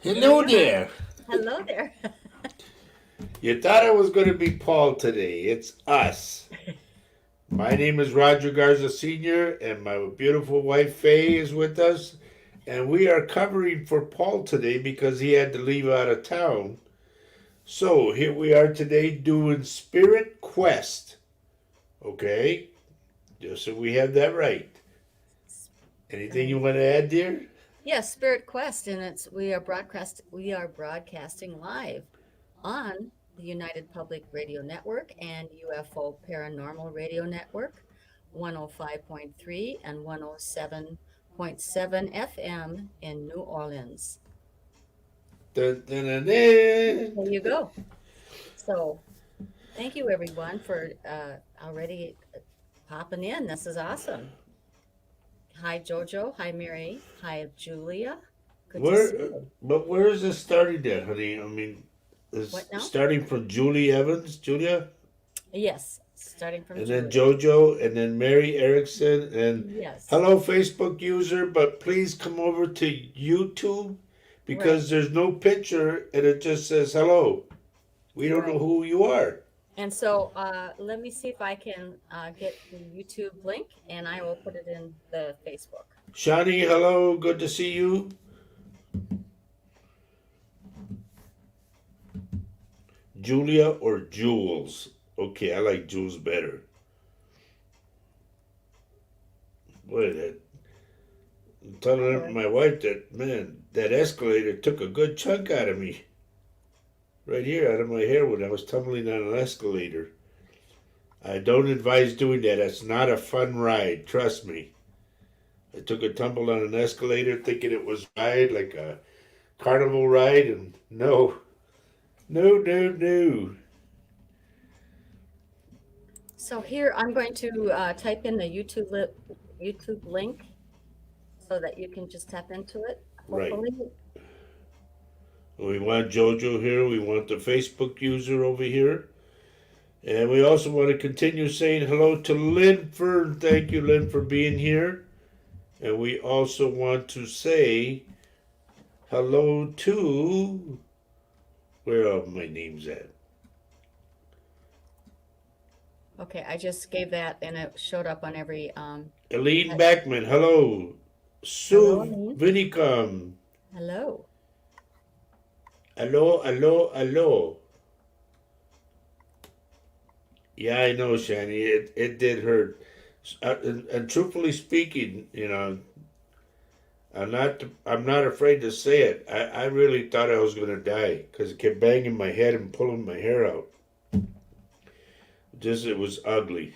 Here Hello we are. there. Hello there. You thought it was going to be Paul today. It's us. My name is Roger Garza Sr., and my beautiful wife Faye is with us. And we are covering for Paul today because he had to leave out of town. So here we are today doing Spirit Quest. Okay? Just so we have that right. Anything you Um, want to add, dear? yes, Spirit Quest, and it's we are broadcasting live on the United Public Radio Network and UFO Paranormal Radio Network, 105.3 and 107.7 FM in New Orleans. Dun, dun, dun, dun. There you go. So, thank you everyone for already popping in. This is awesome. Hi, Jojo. Hi, Mary. Hi, Julia. Good to see Where, you. but where is this starting at, honey? I mean, is What now? starting from Julie Evans, Julia, Yes, starting from and then Julia. JoJo, and then Mary Erickson, and Yes, hello, Facebook user, but please come over to YouTube right, because there's no picture and it just says hello. We don't know right. who you are. And so let me see if I can get the YouTube link and I will put it in the Facebook. Shani, hello, good to see you. Julia or Jules? Okay, I like Jules better. Boy, that I'm telling Okay. my wife that man, that escalator took a good chunk out of me. Right here, out of my hair when I was tumbling on an escalator. I don't advise doing that. It's not a fun ride, trust me. I took a tumble on an escalator thinking it was a ride, like a carnival ride, and no, no, no, no. So here I'm going to type in the YouTube link so that you can just tap into it. Right. Hopefully, We want JoJo here. We want the Facebook user over here. And we also want to continue saying hello to Linford. Thank you, Lynn, for being here. And we also want to say hello to where are my names at? okay, I just gave that and it showed up on every Aline uh, Backman. Hello. hello, Sue Aline. Vinicum. Hello. Hello, hello, hello. Yeah, I know, Shani. It did hurt. And truthfully speaking, I'm not afraid to say it. I really thought I was gonna die because it kept banging my head and pulling my hair out. Just it was ugly.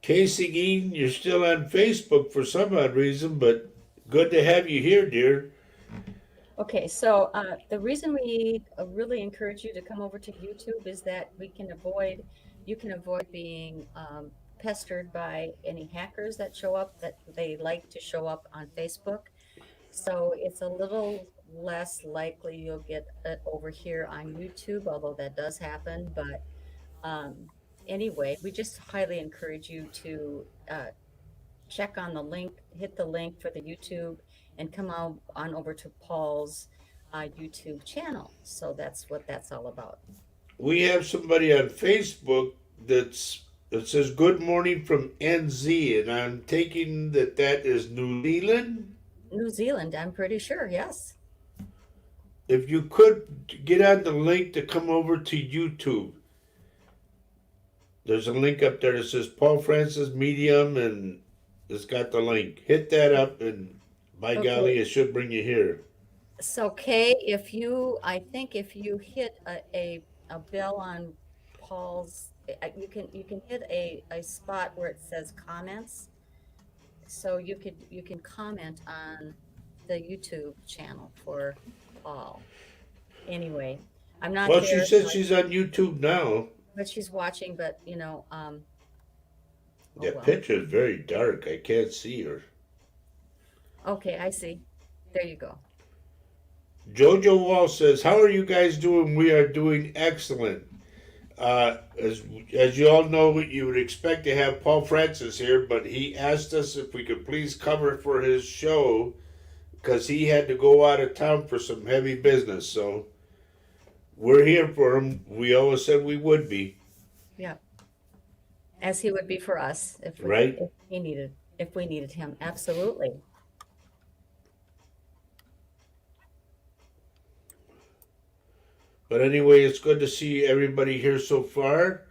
Casey Eaton, you're still on Facebook for some odd reason, but good to have you here, dear. Okay, so the reason we really encourage you to come over to YouTube is that you can avoid being pestered by any hackers that show up, that they like to show up on Facebook. So it's a little less likely you'll get it over here on YouTube, although that does happen. But um, anyway, we just highly encourage you to check on the link, hit the link for the YouTube, and come on over to Paul's YouTube channel. So that's what that's all about. We have somebody on Facebook that says good morning from NZ, and I'm taking that is New Zealand. New Zealand, I'm pretty sure. Yes. If you could get on the link to come over to YouTube, there's a link up there that says Paul Francis Medium, and it's got the link. Hit that up, and by Okay. golly, it should bring you here. So Kay, I think if you hit a bell on Paul's, you can hit a spot where it says comments. So you can comment on the YouTube channel for Paul. Anyway, I'm not Well, she there, says she's on YouTube now. but she's watching, but oh That well. picture is very dark. I can't see her. Okay, I see. There you go. Jojo Wall says, "How are you guys doing? We are doing excellent. As you all know, you would expect to have Paul Francis here, but he asked us if we could please cover for his show because he had to go out of town for some heavy business. So we're here for him. We always said we would be, Yeah, as he would be for us right? if we needed him. Absolutely. But anyway, it's good to see everybody here so far.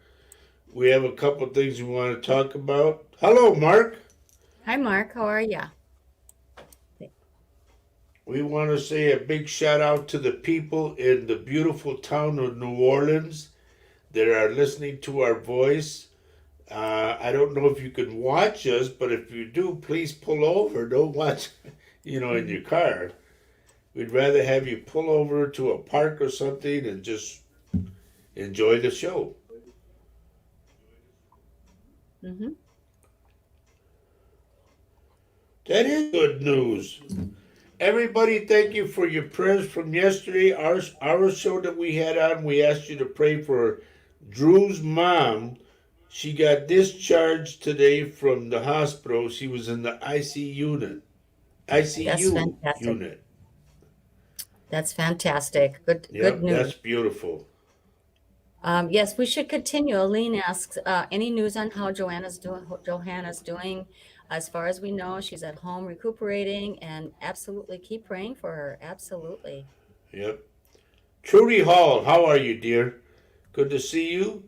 We have a couple of things we want to talk about. Hello, Mark. Hi, Mark. How are ya? We want to say a big shout out to the people in the beautiful town of New Orleans that are listening to our voice. I don't know if you can watch us, but if you do, please pull over. Don't watch, in your car. We'd rather have you pull over to a park or something and just enjoy the show. Mm-hmm. That is good news. Everybody, thank you for your prayers from yesterday. Our show that we had on, we asked you to pray for Drew's mom. She got discharged today from the hospital. She was in the That's ICU fantastic. unit. That's fantastic. Good Yep, that's news. beautiful. Yes, we should continue. Aline asks, any news on how Johanna's doing? As far as we know, she's at home recuperating, and absolutely keep praying for her. Absolutely. Yep. Trudy Hall, how are you, dear? Good to see you.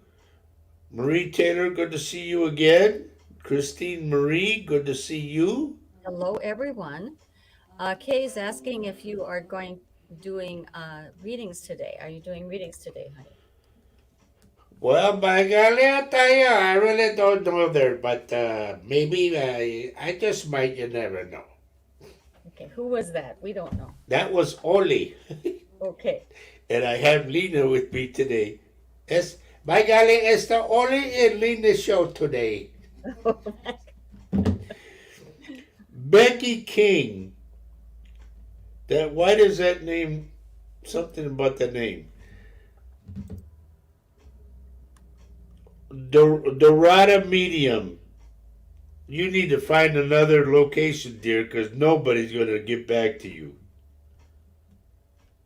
Marie Taylor, good to see you again. Christine Marie, good to see you. Hello, everyone. Kay is asking if you are doing readings today. Are you doing readings today, honey? Well, by golly, I'll tell you, I really don't know there, but maybe I just might, you never know. Okay, who was that? We don't know. That was Oli, Okay. and I have Lena with me today. Es, by golly, it's the Oli and Lena show today. Becky King. Why does that name, something about the name? Dorada Medium. You need to find another location, dear, because nobody's going to get back to you.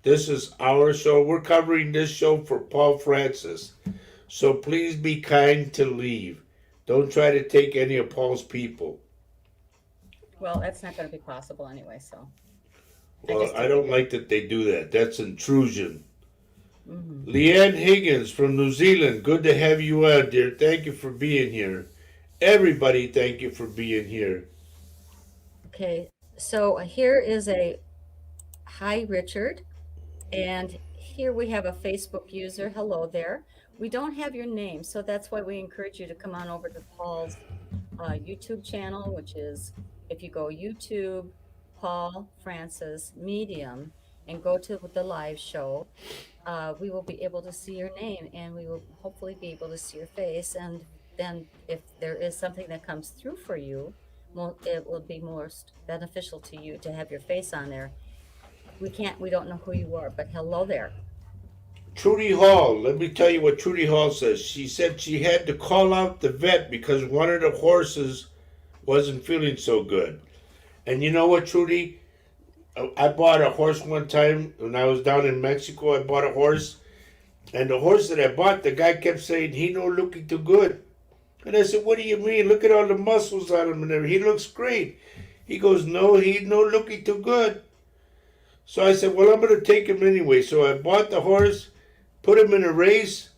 This is our show. We're covering this show for Paul Francis. So please be kind to leave. Don't try to take any of Paul's people. Well, that's not going to be possible anyway, so Well, I don't like that they do that. That's intrusion. Mm-hmm. Leanne Higgins from New Zealand. Good to have you on, dear. Thank you for being here. Everybody, thank you for being here. Okay, so here is a hi, Richard. And here we have a Facebook user. Hello there. We don't have your name, so that's why we encourage you to come on over to Paul's YouTube channel, which is if you go YouTube, Paul Francis Medium, and go to the live show, we will be able to see your name and we will hopefully be able to see your face. And then if there is something that comes through for you, it will be most beneficial to you to have your face on there. We don't know who you are, but hello there. Trudy Hall, let me tell you what Trudy Hall says. She said she had to call out the vet because one of the horses wasn't feeling so good. And you know what, Trudy? I bought a horse one time when I was down in Mexico. I bought a horse, and the horse that I bought, the guy kept saying he no looking too good. And I said, "What do you mean? Look at all the muscles on him and everything. He looks great." He goes, "No, he no looking too good." So I said, "Well, I'm going to take him anyway." So I bought the horse, put him in a race,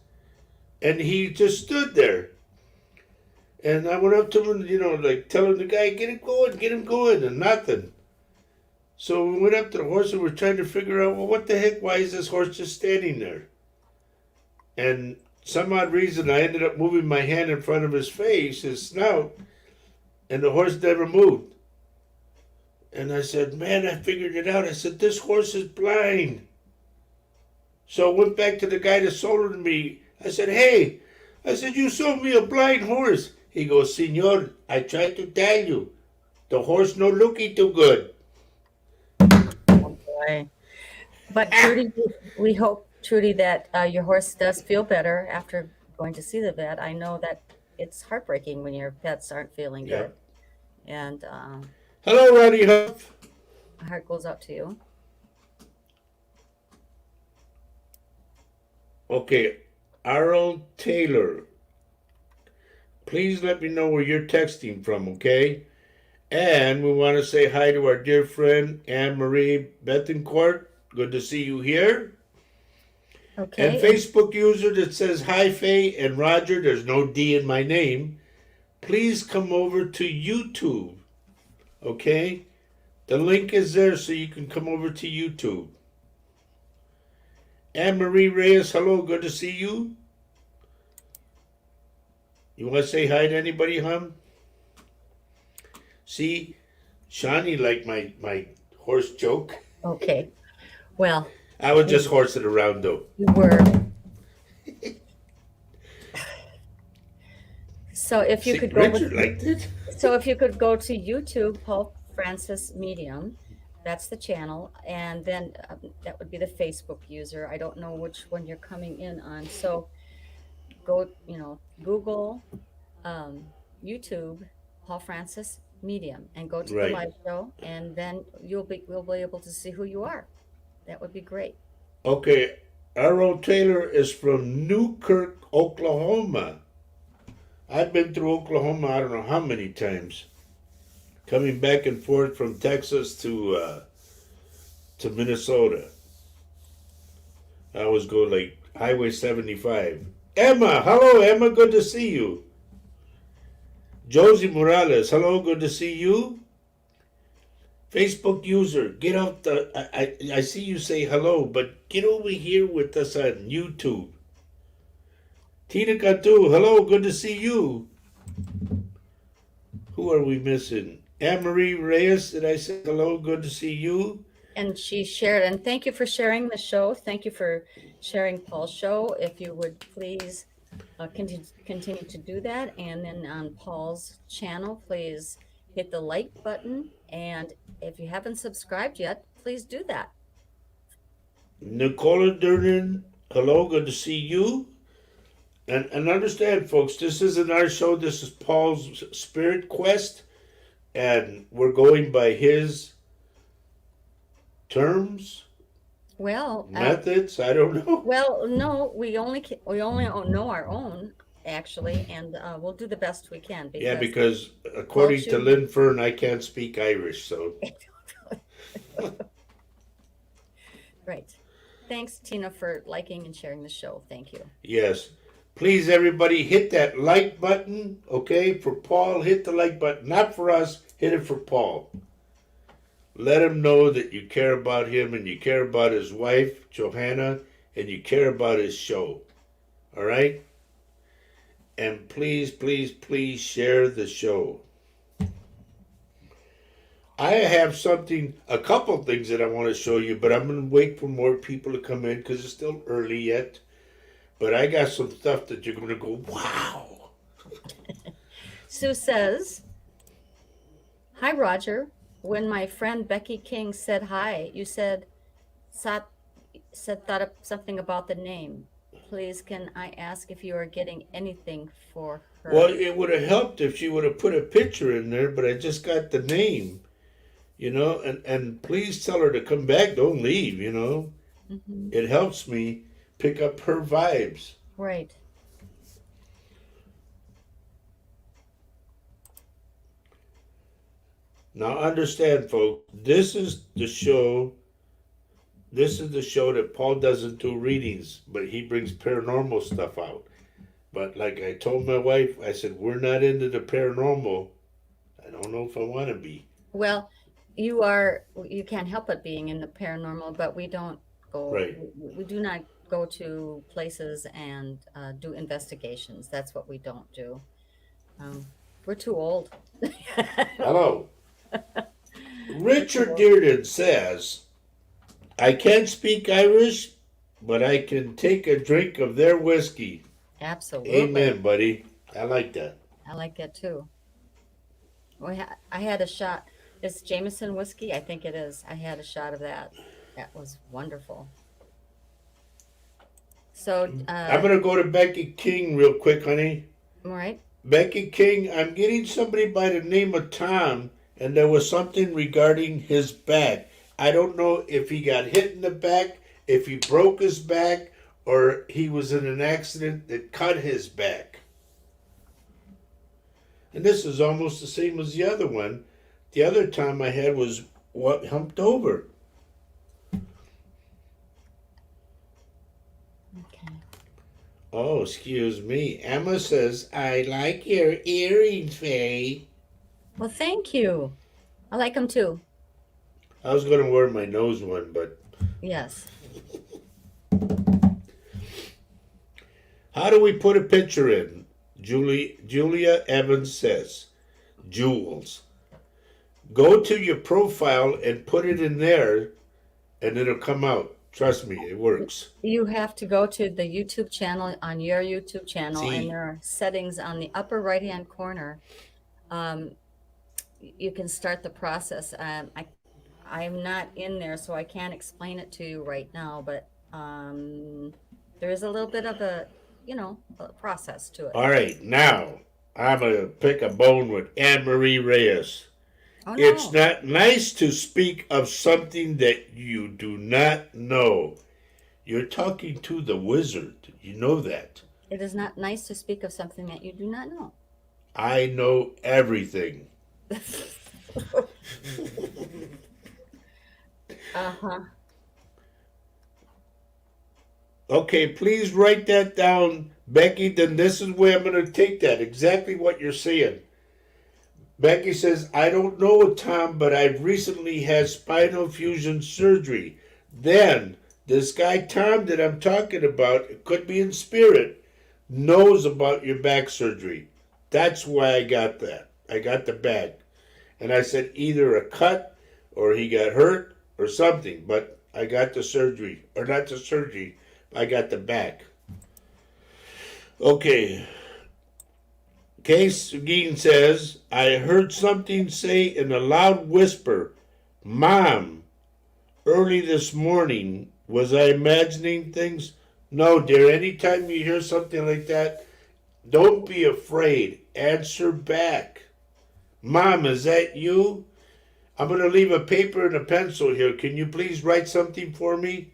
and he just stood there. And I went up to him, like telling the guy, get him going, and nothing. So we went up to the horse and we're trying to figure out, well, what the heck, why is this horse just standing there? And some odd reason I ended up moving my hand in front of his face, his snout, and the horse never moved. And I said, man, I figured it out. I said, this horse is blind. So I went back to the guy that sold it to me. I said, hey, you sold me a blind horse. He goes, Senor, I tried to tell you, the horse no looking too good. Oh boy. But Trudy, we hope, Trudy, that your horse does feel better after going to see the vet. I know that it's heartbreaking when your pets aren't feeling good. And hello, Ronnie Huff. My heart goes out to you. Okay, Arl Taylor. Please let me know where you're texting from, okay? And we want to say hi to our dear friend Anne Marie Bethencourt. Good to see you here. And Okay, and Facebook user that says hi Faye and Roger, there's no D in my name. Please come over to YouTube, okay? The link is there so you can come over to YouTube. Anne Marie Reyes, hello, good to see you. You want to say hi to anybody, hon? See, Shawnee liked my horse joke. okay. Well, I was just you, horsing around though. you were. So if you See, could go with, Richard liked it. so if you could go to YouTube, Paul Francis Medium, that's the channel, and then that would be the Facebook user. I don't know which one you're coming in on. So go, Google, YouTube, Paul Francis Medium, and go to the Right. live show, and then we'll be able to see who you are. That would be great. Okay, Arrow Taylor is from Newkirk, Oklahoma. I've been through Oklahoma I don't know how many times. Coming back and forth from Texas to Minnesota. I always go like Highway 75. Emma, hello Emma, good to see you. Josie Morales, hello, good to see you. Facebook user, get out the. I see you say hello, but get over here with us on YouTube. Tina Catu, hello, good to see you. Who are we missing? Anne Marie Reyes, did I say hello? Good to see you. And she shared, and thank you for sharing the show. Thank you for sharing Paul's show. If you would please continue to do that. And then on Paul's channel, please hit the like button. And if you haven't subscribed yet, please do that. Nicola Durden, hello, good to see you. And understand, folks, this isn't our show. This is Paul's Spirit Quest, and we're going by his terms, Well, methods. I don't know. well, no, we only know our own actually, and we'll do the best we can Yeah, because because Paul according to should. Lynn Fern, I can't speak Irish, so Right. Thanks, Tina, for liking and sharing the show. Thank you. yes. Please, everybody, hit that like button, okay? For Paul, hit the like button. Not for us, hit it for Paul. Let him know that you care about him and you care about his wife, Johanna, and you care about his show. All right? And please, please, please share the show. I have a couple things that I want to show you, but I'm going to wait for more people to come in because it's still early yet. But I got some stuff that you're going to go, wow. Sue says, "Hi, Roger. When my friend Becky King said hi, you thought up something about the name. Please, can I ask if you are getting anything for Well, her?" it would have helped if she would have put a picture in there, but I just got the name, and please tell her to come back. Don't leave, Hmm. It helps me pick up her vibes. Right. Now, understand, folks, this is the show that Paul doesn't do readings, but he brings paranormal stuff out. But like I told my wife, I said, we're not into the paranormal. I don't know if I want to be. Well, you can't help but being in the paranormal, but we don't go, Right. we do not go to places and do investigations. That's what we don't do. Um, we're too old. Hello. We're too Richard old. Dearden says, I can't speak Irish, but I can take a drink of their whiskey. Absolutely. Amen, buddy. I like that. I like that too. I had a shot. It's Jameson whiskey. I think it is. I had a shot of that. That was wonderful. So, I'm going to go to Becky King real quick, honey. right. Becky King, I'm getting somebody by the name of Tom, and there was something regarding his back. I don't know if he got hit in the back, if he broke his back, or he was in an accident that cut his back. And this is almost the same as the other one. The other time I had was humped over. Okay. Oh, excuse me. Emma says, I like your earrings, Faye. Well, thank you. I like them too. I was going to wear my nose one, but Yes. how do we put a picture in? Julia Evans says, Jules. Go to your profile and put it in there, and it'll come out. Trust me, it works. You have to go to the YouTube channel on your YouTube channel, and See, there are settings on the upper right-hand corner. Um, you can start the process. I'm not in there, so I can't explain it to you right now, but there is a little bit of a process to it. all right, now I'm going to pick a bone with Anne Marie Reyes. Oh It's no, not nice to speak of something that you do not know. You're talking to the wizard. You know that. it is not nice to speak of something that you do not know. I know everything. Uh-huh. Okay, please write that down, Becky. Then this is where I'm going to take that. Exactly what you're saying. Becky says, I don't know it, Tom, but I've recently had spinal fusion surgery. Then, this guy, Tom, that I'm talking about, it could be in spirit, knows about your back surgery. That's why I got that. I got the back. And I said either a cut or he got hurt or something, but I got the surgery. Or not the surgery, I got the back. Okay. Case Geen says, I heard something say in a loud whisper, Mom, early this morning. Was I imagining things? No, dear. Anytime you hear something like that, don't be afraid. Answer back. Mom, is that you? I'm going to leave a paper and a pencil here. Can you please write something for me?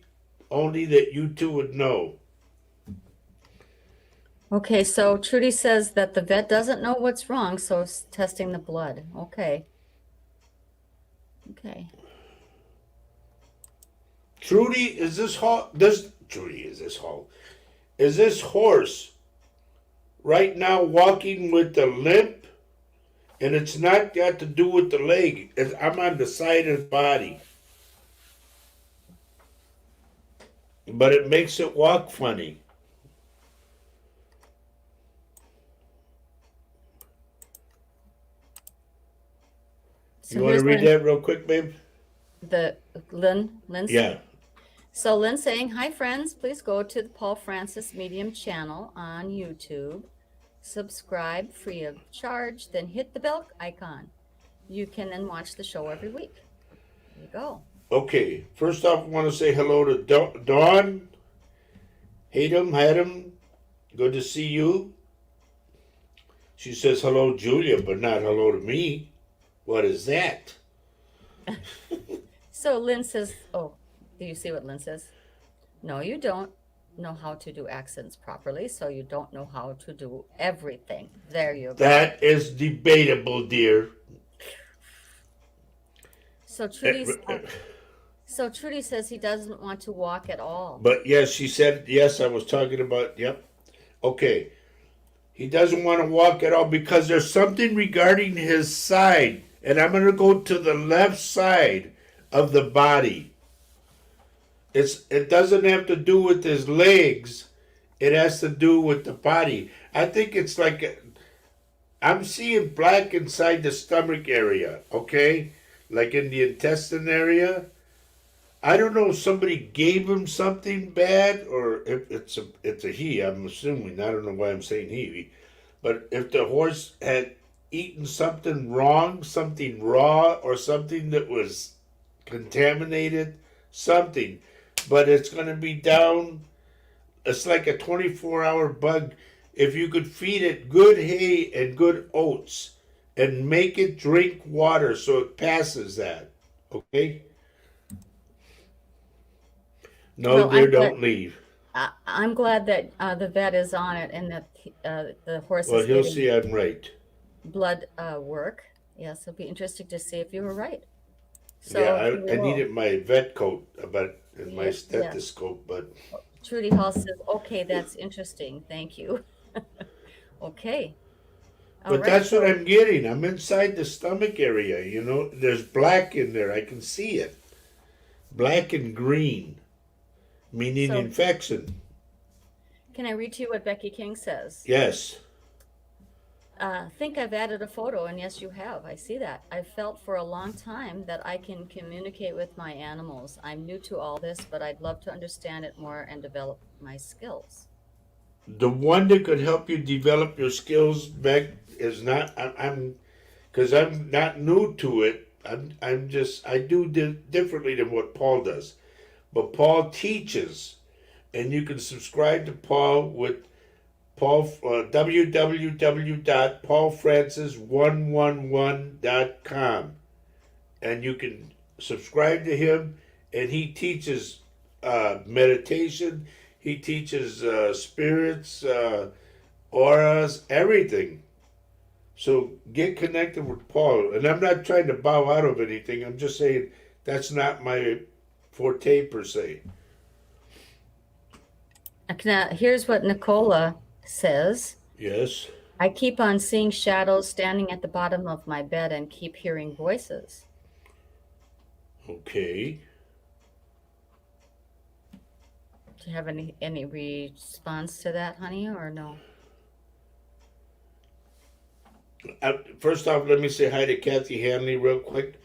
Only that you two would know. Okay, so Trudy says that the vet doesn't know what's wrong, so it's testing the blood. Okay. Okay. Trudy, is this Is this horse right now walking with the limp? And it's not got to do with the leg. I'm on the side of the body. But it makes it walk funny. So You want to read that real quick, babe? Lynn's. Yeah. So Lynn saying, hi friends, please go to the Paul Francis Medium channel on YouTube. Subscribe free of charge, then hit the bell icon. You can then watch the show every week. There you go. Okay. First off, I want to say hello to Dawn. Hadem. Good to see you. She says hello, Julia, but not hello to me. What is that? So Lynn says, oh, do you see what Lynn says? No, you don't know how to do accents properly, so you don't know how to do everything. There you go. That is debatable, dear. So Trudy says he doesn't want to walk at all. But yes, she said, yes, I was talking about, yep. Okay. He doesn't want to walk at all because there's something regarding his side. And I'm going to go to the left side of the body. It doesn't have to do with his legs. It has to do with the body. I think it's like, I'm seeing black inside the stomach area, okay? Like in the intestine area. I don't know if somebody gave him something bad or if it's a he, I'm assuming. I don't know why I'm saying he. But if the horse had eaten something wrong, something raw, or something that was contaminated, something. But it's going to be down. It's like a 24-hour bug. If you could feed it good hay and good oats, and make it drink water so it passes that. Okay? No, Well, dear, don't leave. I'm glad that the vet is on it and that the horse Well, is he'll getting see I'm right. blood work. Yes, it'll be interesting to see if you were right. So Yeah, he I will. needed my vet coat about and my Yeah, yes. stethoscope, but Trudy Hall says, okay, that's interesting. Thank you. Okay. All but right. that's what So, I'm getting. I'm inside the stomach area, you know. There's black in there. I can see it. Black and green, meaning so infection. can I read to you what Becky King says? Yes. Think I've added a photo, and yes, you have. I see that. I've felt for a long time that I can communicate with my animals. I'm new to all this, but I'd love to understand it more and develop my skills. The one that could help you develop your skills, Beck, is not. I'm because I'm not new to it. I'm just I do differently than what Paul does. But Paul teaches, and you can subscribe to Paul with Paul www.paulfrancis111.com, and you can subscribe to him, and he teaches meditation. He teaches spirits, auras, everything. So get connected with Paul. And I'm not trying to bow out of anything. I'm just saying that's not my forte per se. Now, here's what Nicola says. Yes. I keep on seeing shadows standing at the bottom of my bed and keep hearing voices. Okay. Do you have any response to that, honey, or no? First off, let me say hi to Kathy Hanley real quick.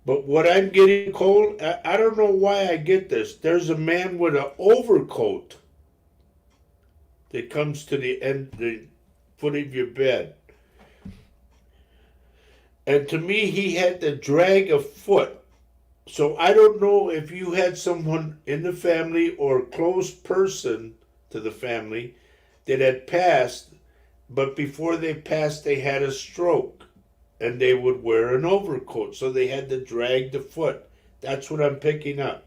But what I'm getting, Cole, I don't know why I get this. There's a man with an overcoat that comes to the foot of your bed. And to me, he had to drag a foot. So I don't know if you had someone in the family or a close person to the family that had passed, but before they passed, they had a stroke and they would wear an overcoat. So they had to drag the foot. That's what I'm picking up.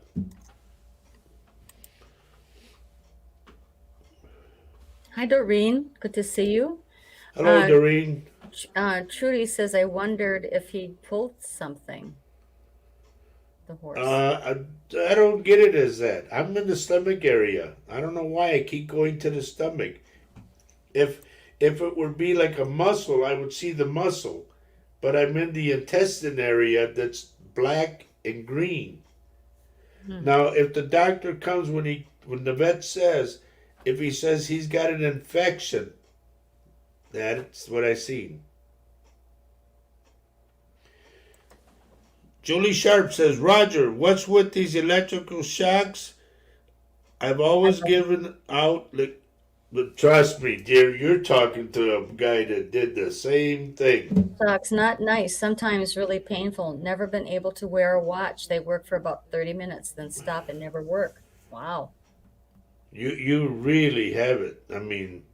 Hi, Doreen. Good to see you. Hello, Uh, Doreen. Trudy says, I wondered if he pulled something, the horse. I don't get it as that. I'm in the stomach area. I don't know why I keep going to the stomach. If if it would be like a muscle, I would see the muscle, but I'm in the intestine area that's black and green. Hmm. Now, if the doctor comes when the vet says if he says he's got an infection, that's what I see. Julie Sharp says, Roger, what's with these electrical shocks? I've always given out, but trust me, dear, you're talking to a guy that did the same thing. Socks, not nice, sometimes really painful. Never been able to wear a watch. They work for about 30 minutes, then stop and never work. Wow. You really have it. I mean,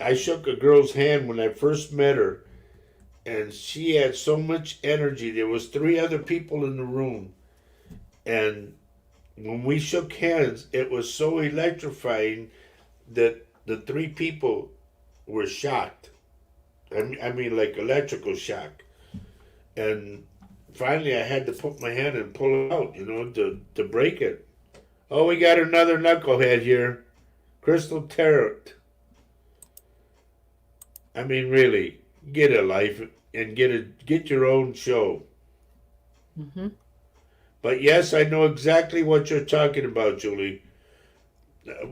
I shook a girl's hand when I first met her, and she had so much energy. There was three other people in the room, and when we shook hands, it was so electrifying that the three people were shocked. I mean, like electrical shock. And finally, I had to put my hand and pull it out, to break it. Oh, we got another knucklehead here, Crystal Tarot. I mean, really, get a life and get your own show. Hmm. But yes, I know exactly what you're talking about, Julie.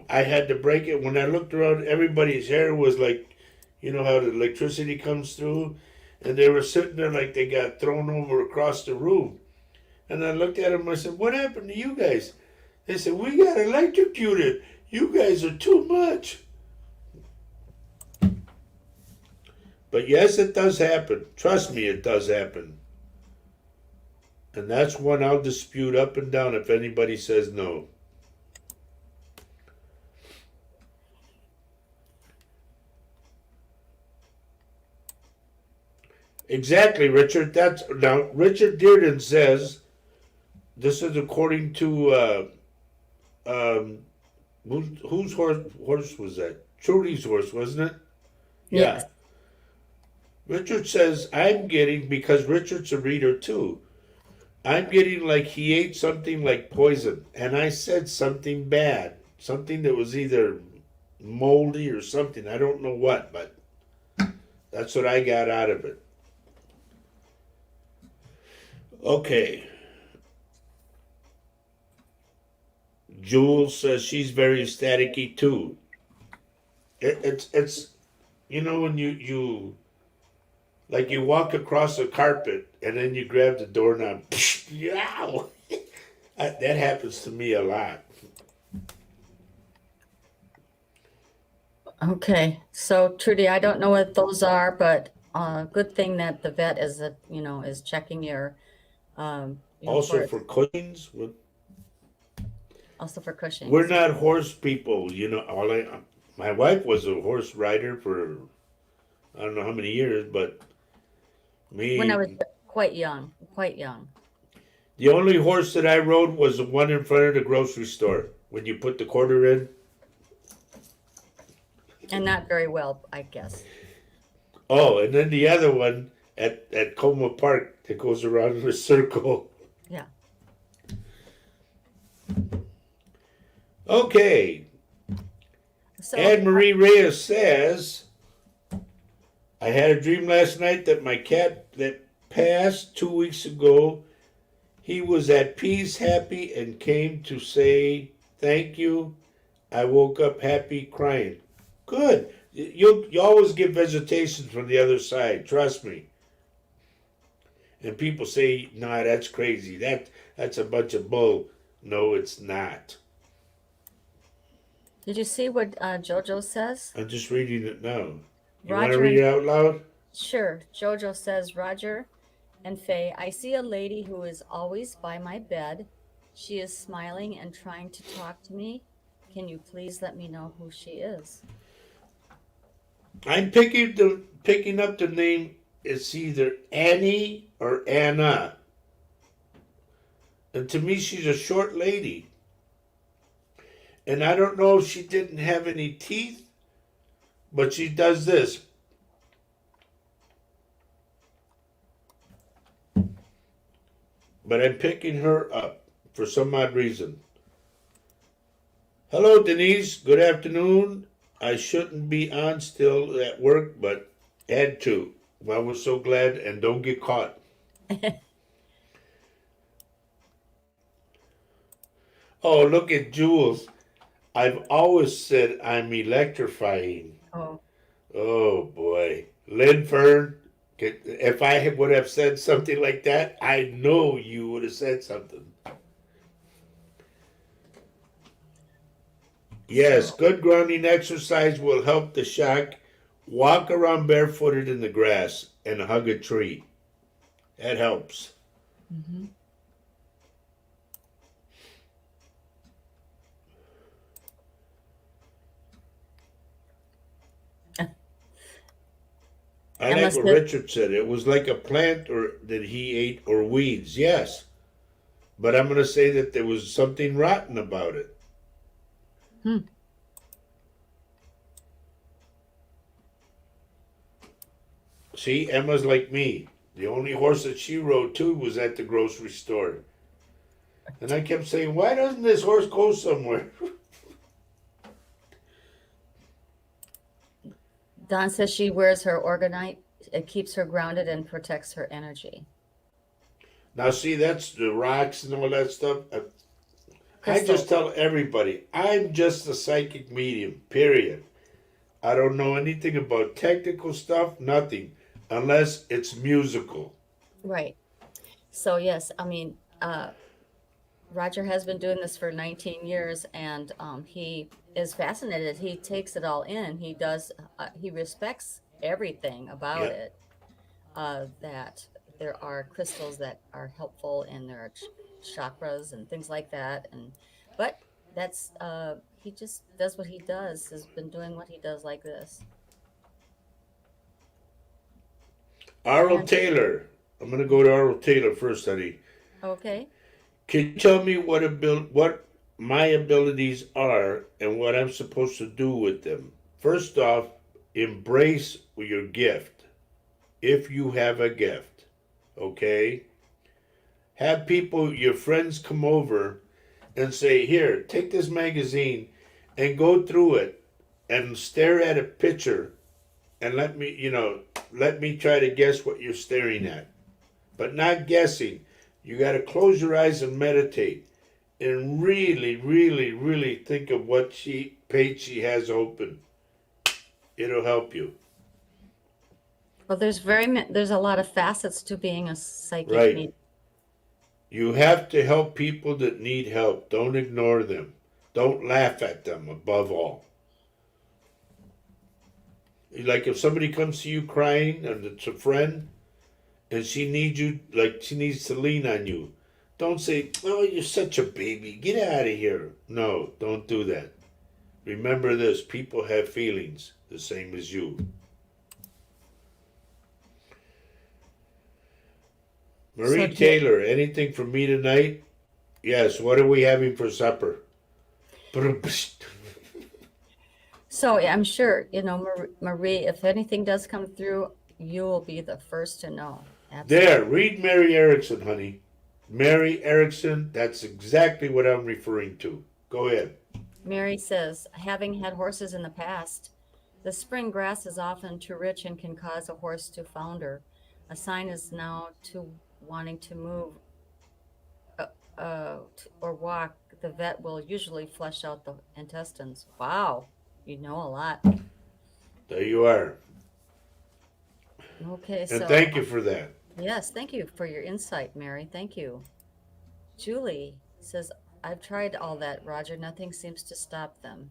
I had to break it when I looked around. Everybody's hair was like, you know how the electricity comes through, and they were sitting there like they got thrown over across the room. And I looked at them. I said, "What happened to you guys?" They said, "We got electrocuted. You guys are too much." But yes, it does happen. Trust me, it does happen. And that's one I'll dispute up and down if anybody says no. Exactly, Richard. That's now Richard Dearden says this is according to um, whose horse was that? Trudy's horse, wasn't it? Yes. Yeah. Richard says I'm getting because Richard's a reader too. I'm getting like he ate something like poison, and I said something bad, something that was either moldy or something. I don't know what, but that's what I got out of it. Okay. Jules says she's very staticky too. It's when you like you walk across a carpet and then you grab the doorknob. Yow! That happens to me a lot. Okay. So Trudy, I don't know what those are, but good thing that the vet is is checking Also for for Cushing's, also for we're Cushing's. not horse people. My wife was a horse rider for I don't know how many years, but When I was me, quite young, quite young, the only horse that I rode was the one in front of the grocery store. When you put the quarter in, and not very well, I guess. oh, and then the other one at Coma Park that goes around in a circle. Yeah. Okay, So, Anne Marie Reyes says, I had a dream last night that my cat that passed 2 weeks ago, he was at peace, happy, and came to say thank you. I woke up happy, crying. Good. You always get visitations from the other side. Trust me. And people say, "Nah, that's crazy. That's a bunch of bull." No, it's not. did you see what Jojo says? I'm just reading it now. You want to Roger read and it out loud? Sure, Jojo says, Roger and Faye, I see a lady who is always by my bed. She is smiling and trying to talk to me. Can you please let me know who she is? I'm picking up the name. It's either Annie or Anna, and to me, she's a short lady. And I don't know if she didn't have any teeth, but she does this. But I'm picking her up for some odd reason. Hello, Denise. Good afternoon. I shouldn't be on still at work, but had to. Well, we're so glad, and don't get caught. Oh, look at Jules. I've always said I'm electrifying. Oh, Oh boy, Linford. If I would have said something like that, I know you would have said something. Yes, so good grounding exercise will help the shock. Walk around barefooted in the grass and hug a tree. That helps. mhm. I Emma like what said, Richard said. It was like a plant or that he ate or weeds. Yes, but I'm going to say that there was something rotten about it. hmm. See, Emma's like me. The only horse that she rode too was at the grocery store. And I kept saying, why doesn't this horse go somewhere? Don says she wears her organite. It keeps her grounded and protects her energy. Now, see, that's the rocks and all that stuff. I just Crystal, tell everybody, I'm just a psychic medium, period. I don't know anything about technical stuff, nothing, unless it's musical. right. So yes, I mean, Roger has been doing this for 19 years, and he is fascinated. He takes it all in. He respects everything about Yep. it. That there are crystals that are helpful, and there are chakras and things like that. But he just does what he does. Has been doing what he does like this. Arl And Taylor. I'm gonna go to Arl Taylor first, honey. okay. Can you tell me what my abilities are and what I'm supposed to do with them? First off, embrace your gift if you have a gift. Okay? Have people, your friends, come over and say, "Here, take this magazine and go through it and stare at a picture and let me try to guess what you're staring at." But not guessing. You got to close your eyes and meditate and really, really, really think of what page she has open. It'll help you. Well, there's a lot of facets to being a psychic Right. medium. You have to help people that need help. Don't ignore them. Don't laugh at them, above all. Like if somebody comes to you crying and it's a friend and she needs you, like she needs to lean on you, don't say, "Oh, you're such a baby. Get out of here." No, don't do that. Remember this, people have feelings the same as you. So Marie do you, Taylor, anything for me tonight? Yes, what are we having for supper? so yeah, I'm sure, Marie, if anything does come through, you will be the first to know. There, Absolutely. read Mary Erickson, honey. Mary Erickson, that's exactly what I'm referring to. Go ahead. Mary says, having had horses in the past, the spring grass is often too rich and can cause a horse to founder. A sign is now to wanting to move uh, or walk. The vet will usually flush out the intestines. Wow, you know a lot. There you are. Okay, And so thank you for that. yes, thank you for your insight, Mary. Thank you. Julie says, I've tried all that, Roger. Nothing seems to stop them.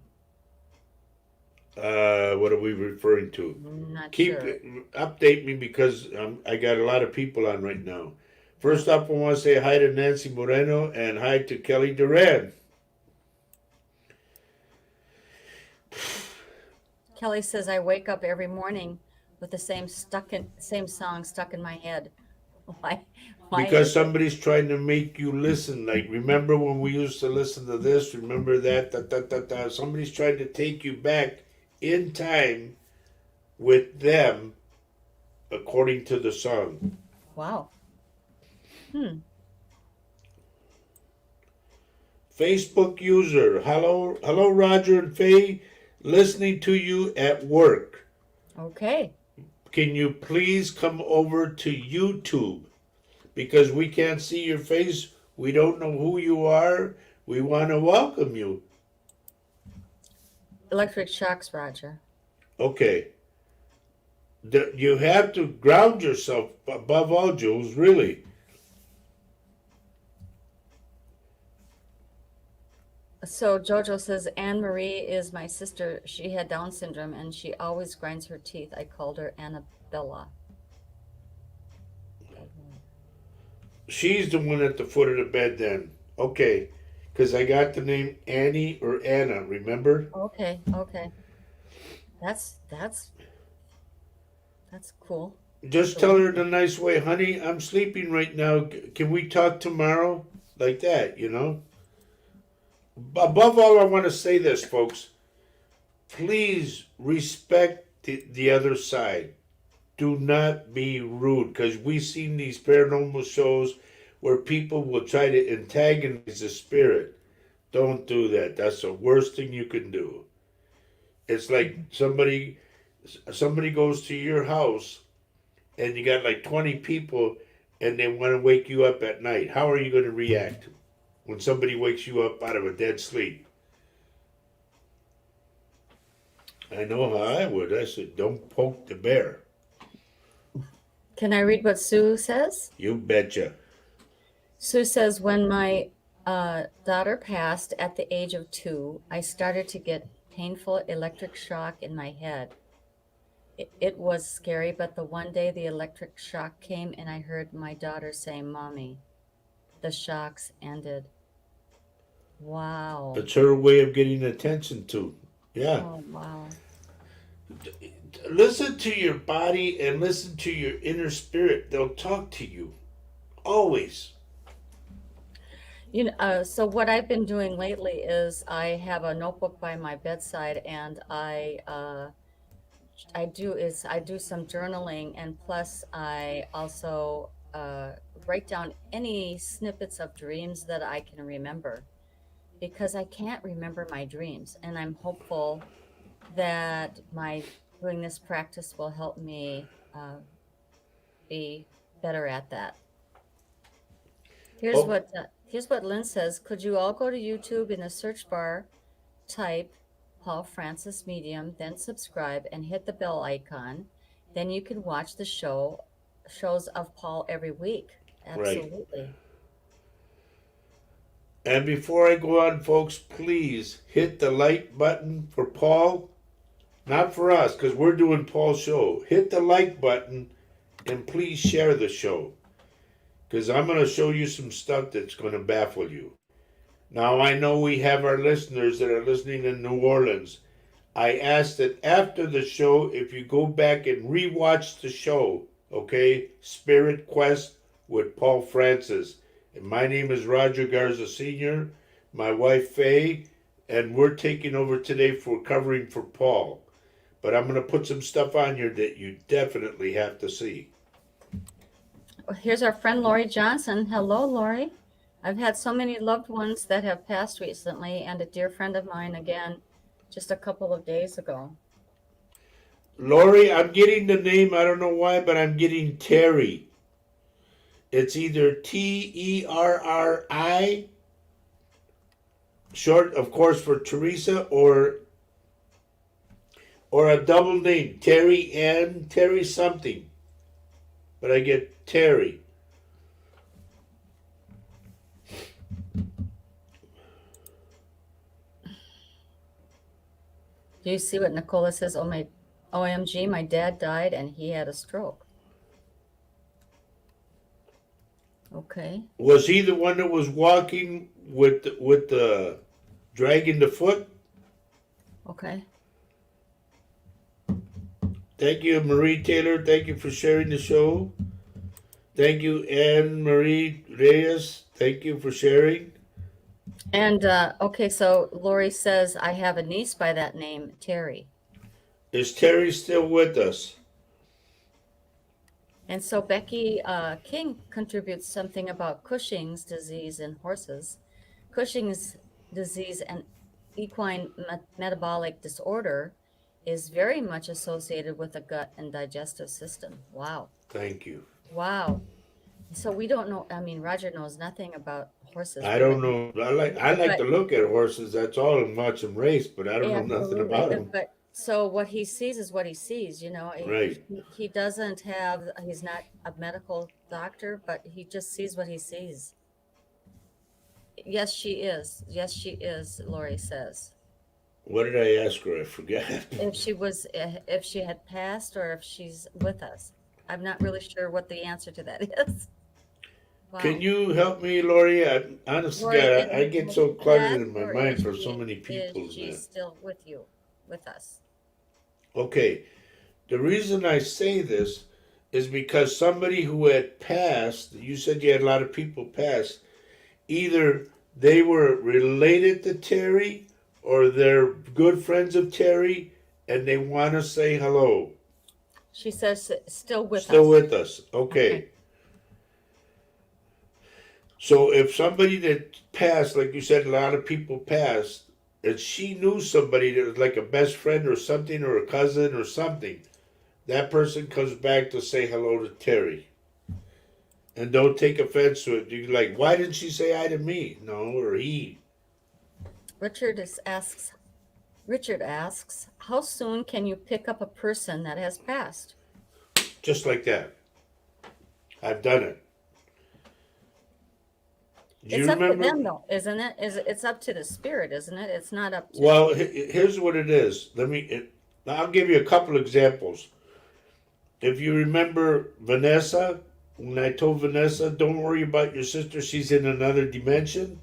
What are we referring to? Not Keep sure. update me because I got a lot of people on right now. First up, I want to say hi to Nancy Moreno and hi to Kelly Duran. Kelly says, I wake up every morning with the same song stuck in my head. Why why Because is it? somebody's trying to make you listen. Like, remember when we used to listen to this? Remember that? Da, da, da, da. Somebody's trying to take you back in time with them according to the song. Wow. Hmm. Facebook user, hello, Roger and Faye, listening to you at work. Okay. Can you please come over to YouTube? Because we can't see your face. We don't know who you are. We want to welcome you. Electric shocks, Roger. Okay. You have to ground yourself above all, Jules, really. So Jojo says, Anne Marie is my sister. She had Down syndrome and she always grinds her teeth. I called her Annabella. She's the one at the foot of the bed then. Okay. Because I got the name Annie or Anna, remember? Okay, okay. That's that's that's cool. Just tell her in a nice way, honey, I'm sleeping right now. Can we talk tomorrow? Like that, you know? Above all, I want to say this, folks. Please respect the other side. Do not be rude because we've seen these paranormal shows where people will try to antagonize the spirit. Don't do that. That's the worst thing you can do. It's like Mhm. somebody goes to your house and you got like 20 people and they want to wake you up at night. How are you going to react when somebody wakes you up out of a dead sleep? I know how I would. I said, don't poke the bear. Can I read what Sue says? You betcha. Sue says, when my daughter passed at the age of 2, I started to get painful electric shock in my head. It was scary, but the one day the electric shock came and I heard my daughter say, Mommy, the shocks ended. Wow. It's her way of getting attention to. Yeah. Oh, wow. Listen to your body and listen to your inner spirit. They'll talk to you always. So what I've been doing lately is I have a notebook by my bedside, and I do some journaling, and plus I also write down any snippets of dreams that I can remember, because I can't remember my dreams, and I'm hopeful that my doing this practice will help me be better at that. Oh, Here's what Lynn says. Could you all go to YouTube in the search bar, type Paul Francis Medium, then subscribe and hit the bell icon. Then you can watch the shows of Paul every week. right. Absolutely. And before I go on, folks, please hit the like button for Paul. Not for us, because we're doing Paul's show. Hit the like button and please share the show. Because I'm going to show you some stuff that's going to baffle you. Now, I know we have our listeners that are listening in New Orleans. I ask that after the show, if you go back and rewatch the show, okay? Spirit Quest with Paul Francis. And my name is Roger Garza Sr., my wife Faye, and we're taking over today for covering for Paul. But I'm going to put some stuff on here that you definitely have to see. Here's our friend Lori Johnson. Hello, Lori. I've had so many loved ones that have passed recently, and a dear friend of mine again just a couple of days ago. Lori, I'm getting the name, I don't know why, but I'm getting Terry. It's either Terri, short, of course, for Teresa, or a double name, Terry Ann, Terry something. But I get Terry. Do you see what Nicola says? Oh my, OMG, my dad died and he had a stroke. Okay. Was he the one that was walking with the dragging the foot? Okay. Thank you, Marie Taylor. Thank you for sharing the show. Thank you, Anne Marie Reyes. Thank you for sharing. And okay, so Lori says I have a niece by that name, Terry. Is Terry still with us? And so Becky King contributes something about Cushing's disease in horses. Cushing's disease and equine metabolic disorder is very much associated with the gut and digestive system. Wow. Thank you. Wow. So we don't know. I mean, Roger knows nothing about horses, I don't really. know. I like to But look at horses. That's all, and watch them race. But I don't know nothing absolutely. about them. But so what he sees is what he sees, you know. Right. He doesn't have, he's not a medical doctor, but he just sees what he sees. Yes, she is. Yes, she is, Lori says. What did I ask her? I forget. If she had passed or if she's with us. I'm not really sure what the answer to that is. Can Wow. you help me, Lori? Honestly, Lori, God, I get has so she cluttered passed in my or mind for so many is people. she Man. still with you, with us? Okay. The reason I say this is because somebody who had passed, you said you had a lot of people pass, either they were related to Terry or they're good friends of Terry and they want to say hello. She says still with Still us. with us. Okay. Okay. So if somebody that passed, like you said, a lot of people passed, and she knew somebody that was like a best friend or something, or a cousin or something, that person comes back to say hello to Terry. And don't take offense to it. You're like, why didn't she say hi to me? No, or he. Asks, Richard asks, how soon can you pick up a person that has passed? Just like that. I've done it. Do It's you up to remember? them though, isn't it? It's up to the spirit, isn't it? It's not up to Well, here's what it is. I'll give you a couple examples. If you remember Vanessa, when I told Vanessa, don't worry about your sister, she's in another dimension.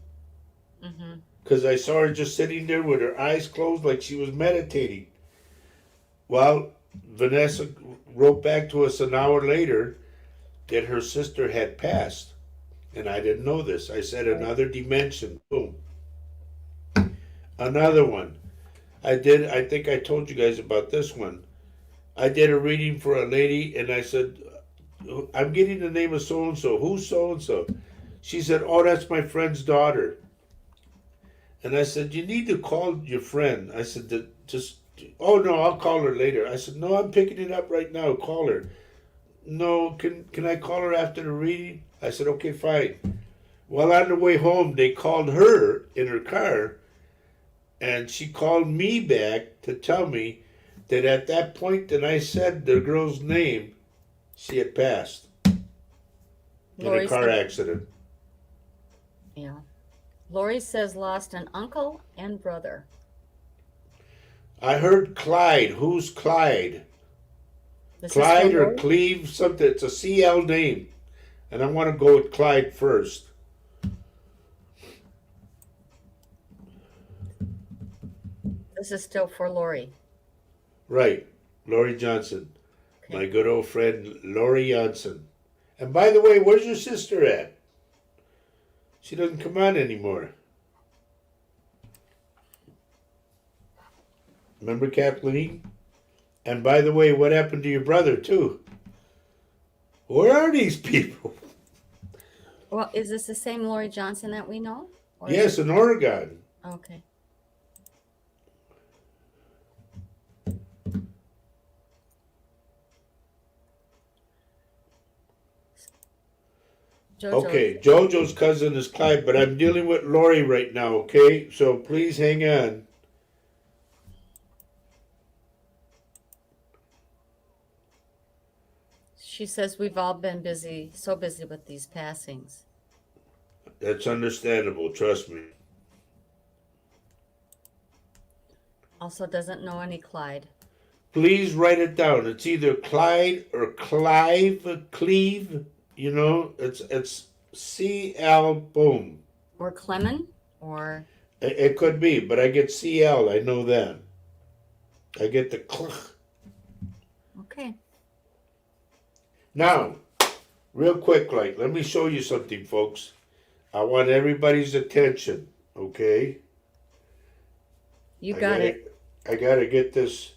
hmm Because I saw her just sitting there with her eyes closed like she was meditating. Well, Vanessa wrote back to us an hour later that her sister had passed. And I didn't know this. I said Right. another dimension. Boom. Another one. I think I told you guys about this one. I did a reading for a lady and I said, I'm getting the name of so and so. Who's so and so? She said, oh, that's my friend's daughter. And I said, you need to call your friend. I said, just, oh no, I'll call her later. I said, no, I'm picking it up right now. Call her. No, can I call her after the reading? I said, okay, fine. Well, on the way home, they called her in her car, and she called me back to tell me that at that point that I said the girl's name, she had passed in a Lori car said, accident. yeah. Lori says lost an uncle and brother. I heard Clyde. Who's Clyde? This is for Clyde or Lori? Cleve, something. It's a CL name. And I want to go with Clyde first. This is still for Lori. Right. Lori Johnson. My Okay. good old friend Lori Johnson. And by the way, where's your sister at? She doesn't come on anymore. Remember Kathleen? And by the way, what happened to your brother too? Where are these people? Well, is this the same Lori Johnson that we know? Or is Yes, in Oregon. okay. Jojo. Okay, Jojo's cousin is Clyde, but I'm dealing with Lori right now, okay? So please hang on. She says we've all been busy, so busy with these passings. That's understandable, trust me. Also doesn't know any Clyde. Please write it down. It's either Clyde or Clive, Cleve. You know, it's CL boom. Or Clement, or It could be, but I get CL. I know that. I get the cl. okay. Now, real quick, like, let me show you something, folks. I want everybody's attention, okay? You got it. I gotta get this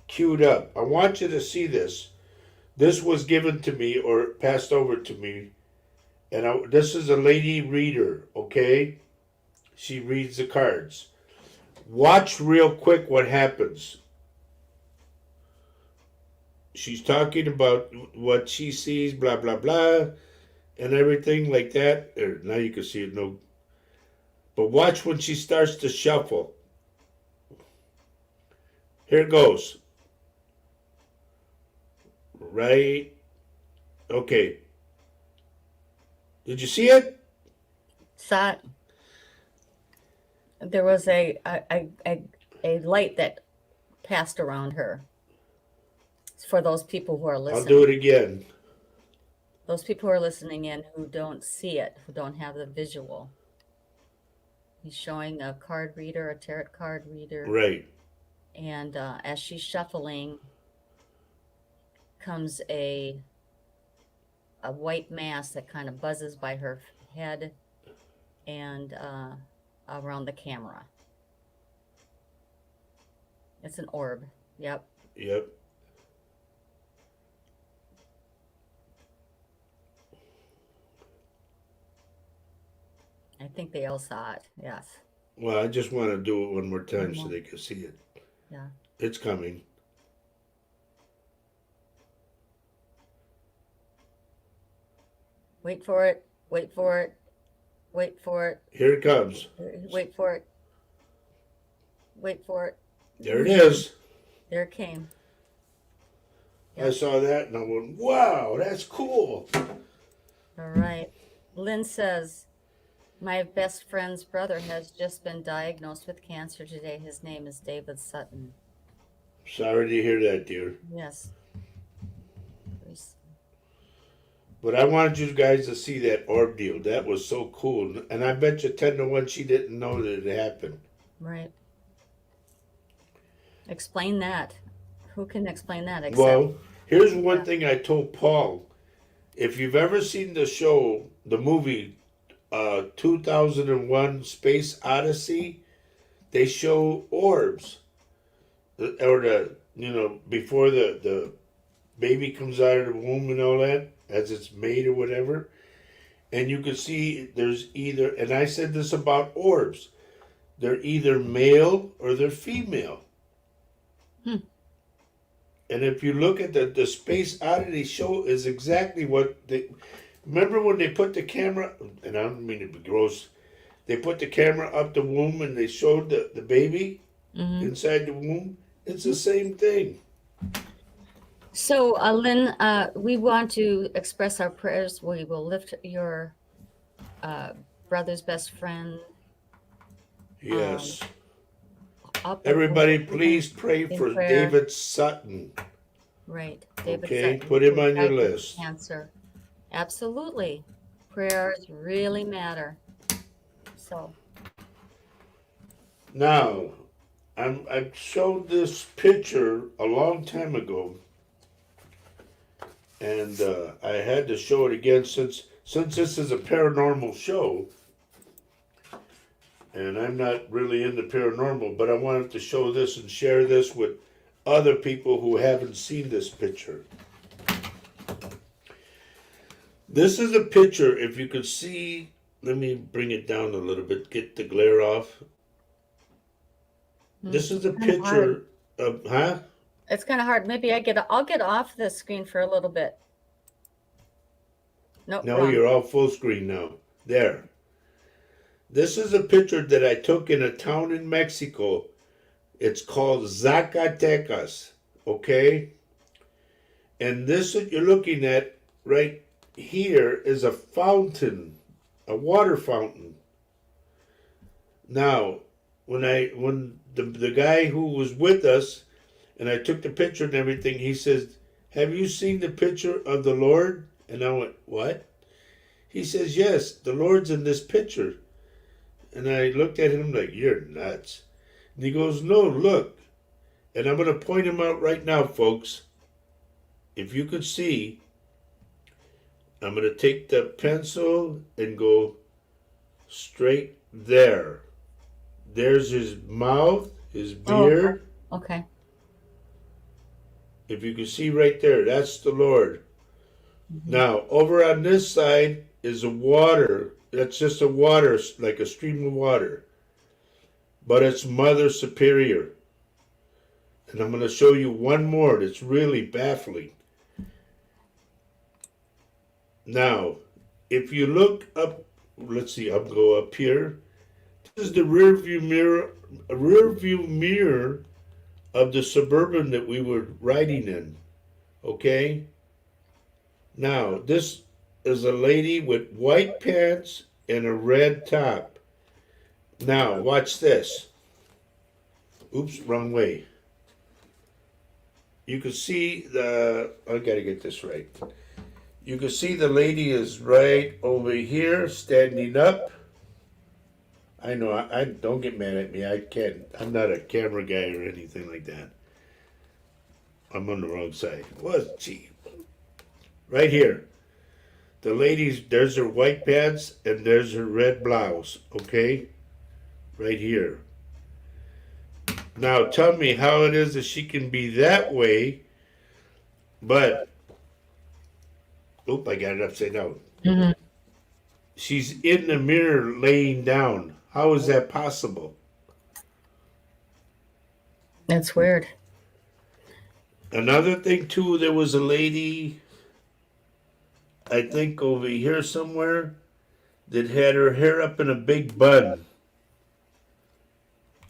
queued up. I want you to see this. This was given to me or passed over to me, and this is a lady reader, okay? She reads the cards. Watch real quick what happens. She's talking about what she sees, blah, blah, blah, and everything like that. There, now you can see it, no. But watch when she starts to shuffle. Here it goes. Right. Okay. Did you see it? Saw it. There was a light that passed around her. It's for those people who are I'll do listening. it again. Those people who are listening in who don't see it, who don't have the visual. He's showing a card reader, a tarot card reader, Right. and as she's shuffling, comes a white mass that kind of buzzes by her head and around the camera. It's an orb. Yep. Yep. I think they all saw it. Yes. Well, I just want to do it one more time One so more. they can see it. Yeah. It's coming. Wait for it. Wait for it. Wait for it. Here it comes. Wait for it. Wait for it. There it is. There it came. I saw that and I went, wow, that's cool. All right. Lynn says, my best friend's brother has just been diagnosed with cancer today. His name is David Sutton. Sorry to hear that, dear. Yes. But I wanted you guys to see that orb deal. That was so cool. And I bet you 10 to 1 she didn't know that it happened. Right. Explain that. who can explain that except, Well, here's one yeah. thing I told Paul. If you've ever seen the show, the movie 2001 Space Odyssey, they show orbs, or before the baby comes out of the womb and all that, as it's made or whatever. And you can see there's either, and I said this about orbs, they're either male or they're female. Hmm. And if you look at the Space Oddity show, is exactly what they remember when they put the camera. And I don't mean to be gross. They put the camera up the womb and they showed the baby Hmm. inside the womb. It's the same thing. So, Lynn, we want to express our prayers. We will lift your uh, brother's best friend um, Yes. up Everybody, before you please pray in for prayer. David Sutton. Right, David Okay, Sutton, put him who on your died from list. cancer. Absolutely, prayers really matter. So, Now, I showed this picture a long time ago, and I had to show it again since this is a paranormal show, and I'm not really into paranormal, but I wanted to show this and share this with other people who haven't seen this picture. This is a picture, if you could see, let me bring it down a little bit, get the glare off. This is a kind of hard. picture of, huh? It's kind of hard. Maybe I'll get off the screen for a little bit. Nope, No, wrong. you're all full screen now. There. This is a picture that I took in a town in Mexico. It's called Zacatecas, okay? And this that you're looking at right here is a fountain, a water fountain. Now, when the guy who was with us and I took the picture and everything, he says, "Have you seen the picture of the Lord?" And I went, "What?" He says, "Yes, the Lord's in this picture." And I looked at him like, "You're nuts." And he goes, "No, look." And I'm going to point him out right now, folks. If you could see, I'm going to take the pencil and go straight there. There's his mouth, his Oh, beard. okay. If you can see right there, that's the Lord. Mhm. Now, over on this side is a water. That's just a water, like a stream of water. But it's Mother Superior. And I'm going to show you one more that's really baffling. Now, if you look up, let's see, I'll go up here. This is the rear view mirror of the Suburban that we were riding in. Okay? Now, this is a lady with white pants and a red top. Now, watch this. Oops, wrong way. You can see I gotta get this right. You can see the lady is right over here, standing up. I know, I don't get mad at me. I'm not a camera guy or anything like that. I'm on the wrong side. What? Gee. Right here. The ladies, there's her white pants and there's her red blouse, okay? Right here. Now tell me how it is that she can be that way, but, oop, I got it upside down. Mhm. She's in the mirror laying down. How is that possible? That's weird. Another thing too, there was a lady, I think over here somewhere, that had her hair up in a big bun.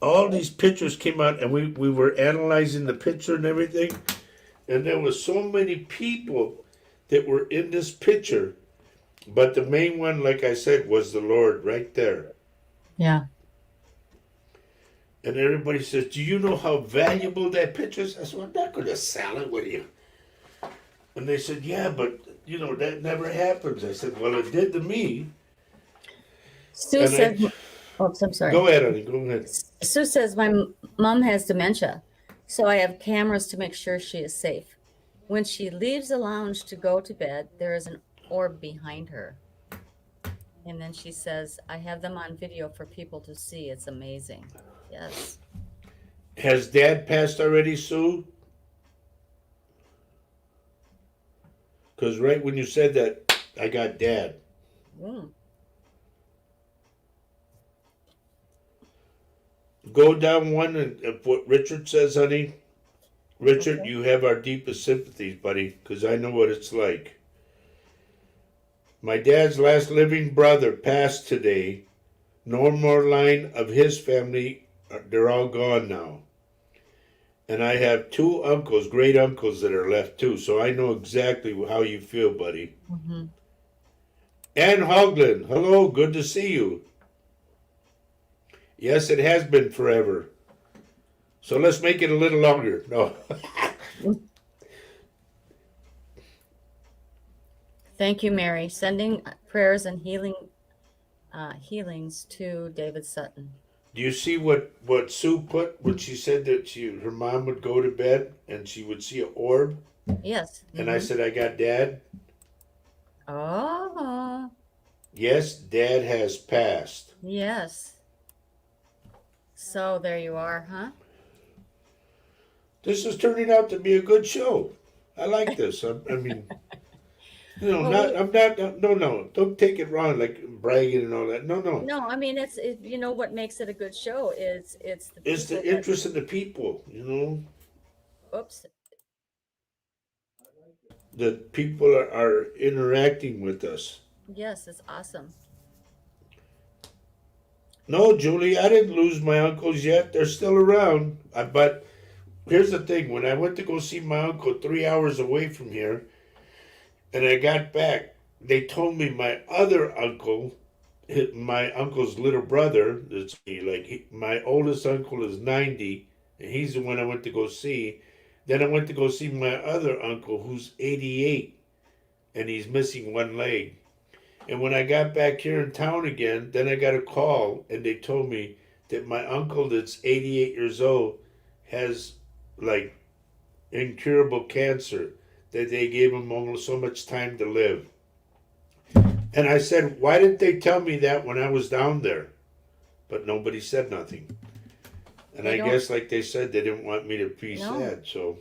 All these pictures came out and we were analyzing the picture and everything, and there was so many people that were in this picture, but the main one, like I said, was the Lord right there. Yeah. And everybody says, "Do you know how valuable that picture is?" I said, "I'm not going to sell it with you." And they said, "Yeah, but that never happens." I said, "Well, it did to me." Sue And says, "Oops, I'm sorry." go ahead, honey, go ahead. Sue says my mom has dementia. So I have cameras to make sure she is safe. When she leaves the lounge to go to bed, there is an orb behind her. And then she says, I have them on video for people to see. It's amazing. Yes. Has Dad passed already, Sue? Because right when you said that, I got Dad. Mm, Go down one and what Richard says, honey. Richard, okay. you have our deepest sympathies, buddy, because I know what it's like. My dad's last living brother passed today. No more line of his family. They're all gone now. And I have two uncles, great uncles, that are left too. So I know exactly how you feel, buddy. Hmm. Ann Hoagland, hello, good to see you. Yes, it has been forever. So let's make it a little longer. No. Thank you, Mary. Sending prayers and healings to David Sutton. Do you see what Sue put when she said that her mom would go to bed and she would see an orb? Yes. And I Hmm. said, I got Dad. Oh, Yes, Dad has passed. yes. So there you are, huh? This is turning out to be a good show. I like this. I mean, Well, we I'm not, no, no, don't take it wrong, like bragging and all that. No, no. no, I mean you know what makes it a good show is it's the It's people the that interest in the people, oops. that people are interacting with us. Yes, it's awesome. No, Julie, I didn't lose my uncles yet. They're still around. But here's the thing: when I went to go see my uncle 3 hours away from here, and I got back, they told me my other uncle, my uncle's little brother, that's me, my oldest uncle is 90, and he's the one I went to go see. Then I went to go see my other uncle who's 88, and he's missing one leg. And when I got back here in town again, then I got a call and they told me that my uncle that's 88 years old has like incurable cancer, that they gave him almost so much time to live. And I said, why didn't they tell me that when I was down there? But nobody said nothing. And They I don't guess, like they said, they didn't want me to be know. sad. So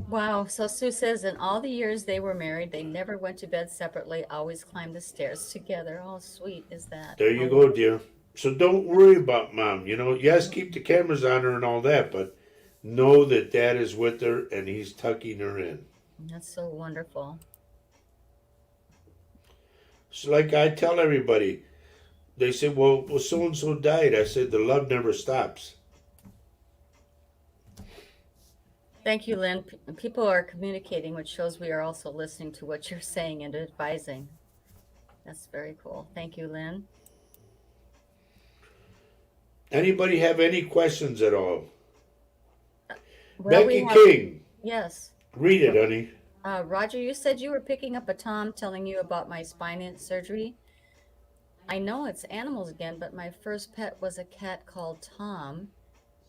Wow. So Sue says in all the years they were married, they never went to bed separately, always climbed the stairs together. How sweet is that? there How you go, wonderful. dear. So don't worry about mom. Yes, keep the cameras on her and all that, but know that dad is with her and he's tucking her in. That's so wonderful. So, like I tell everybody, they say, well, so and so died. I said, the love never stops. Thank you, Lynn. People are communicating, which shows we are also listening to what you're saying and advising. That's very cool. Thank you, Lynn. Anybody have any questions at all? Well, we Becky have, King, yes. read it, honey. Roger, you said you were picking up a Tom telling you about my spine surgery. I know it's animals again, but my first pet was a cat called Tom.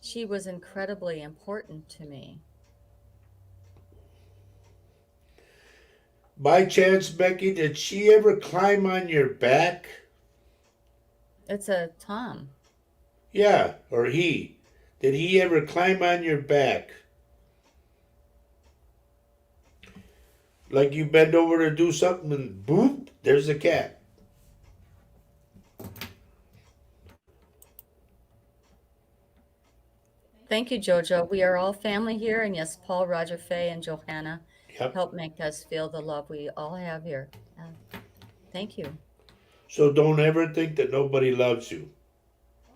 She was incredibly important to me. By chance, Becky, did she ever climb on your back? It's a Tom. Yeah, or he. Did he ever climb on your back? Like you bend over to do something and boop, there's a cat. Thank you, Jojo. We are all family here, and yes, Paul, Roger, Faye, and Johanna Yep. help make us feel the love we all have here. Thank you. So don't ever think that nobody loves you.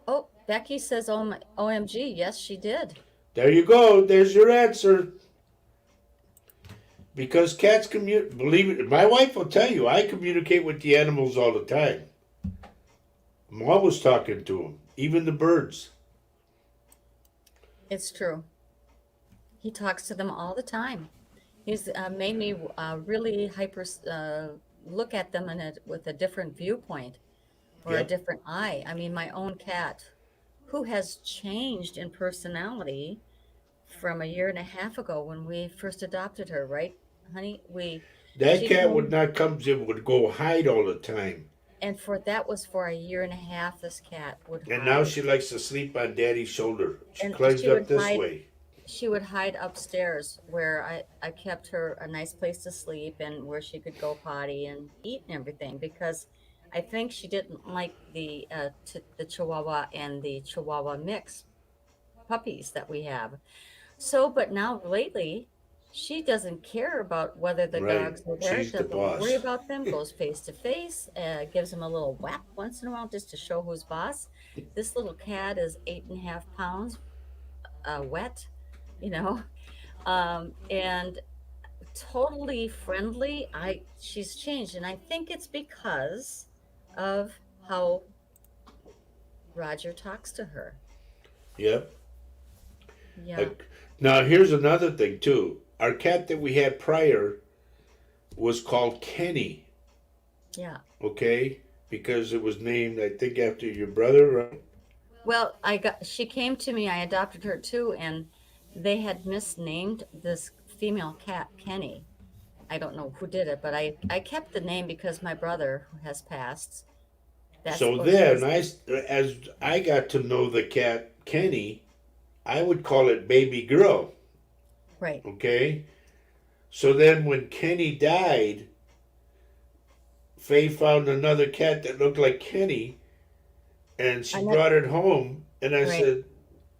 Oh, Becky says, "Oh my, OMG." Yes, she did. There you go. There's your answer. Because cats communicate. Believe it, my wife will tell you. I communicate with the animals all the time. I'm always talking to them, even the birds. It's true. He talks to them all the time. He's made me really look at them with a different viewpoint or a Yep. different eye. I mean, my own cat, who has changed in personality. from a year and a half ago when we first adopted her, right, honey? That She cat would came, not come. It would go hide all the time. and that was for a year and a half. This cat would And now hide, she likes to sleep on Daddy's shoulder. She and climbs up this way. she would hide upstairs where I kept her a nice place to sleep and where she could go potty and eat and everything because I think she didn't like the Chihuahua and the Chihuahua mix puppies that we have. So, but now lately, she doesn't care about whether the Right. dogs are there, She's the doesn't worry boss. about them, goes face to face, gives them a little whack once in a while just to show who's boss. This little cat is 8.5 pounds, wet, you know, and totally friendly. She's changed, and I think it's because of how Roger talks to her. Yep. Yeah, Like, now here's another thing too. Our cat that we had prior was called Kenny. yeah. Okay, because it was named, I think, after your brother. Right? Well, she came to me, I adopted her too, and they had misnamed this female cat Kenny. I don't know who did it, but I kept the name because my brother, who has passed, that's So what then, his, as I got to know the cat Kenny, I would call it Baby Girl. right. Okay, so then when Kenny died, Faye found another cat that looked like Kenny, and she I know, brought it home. And I right, said,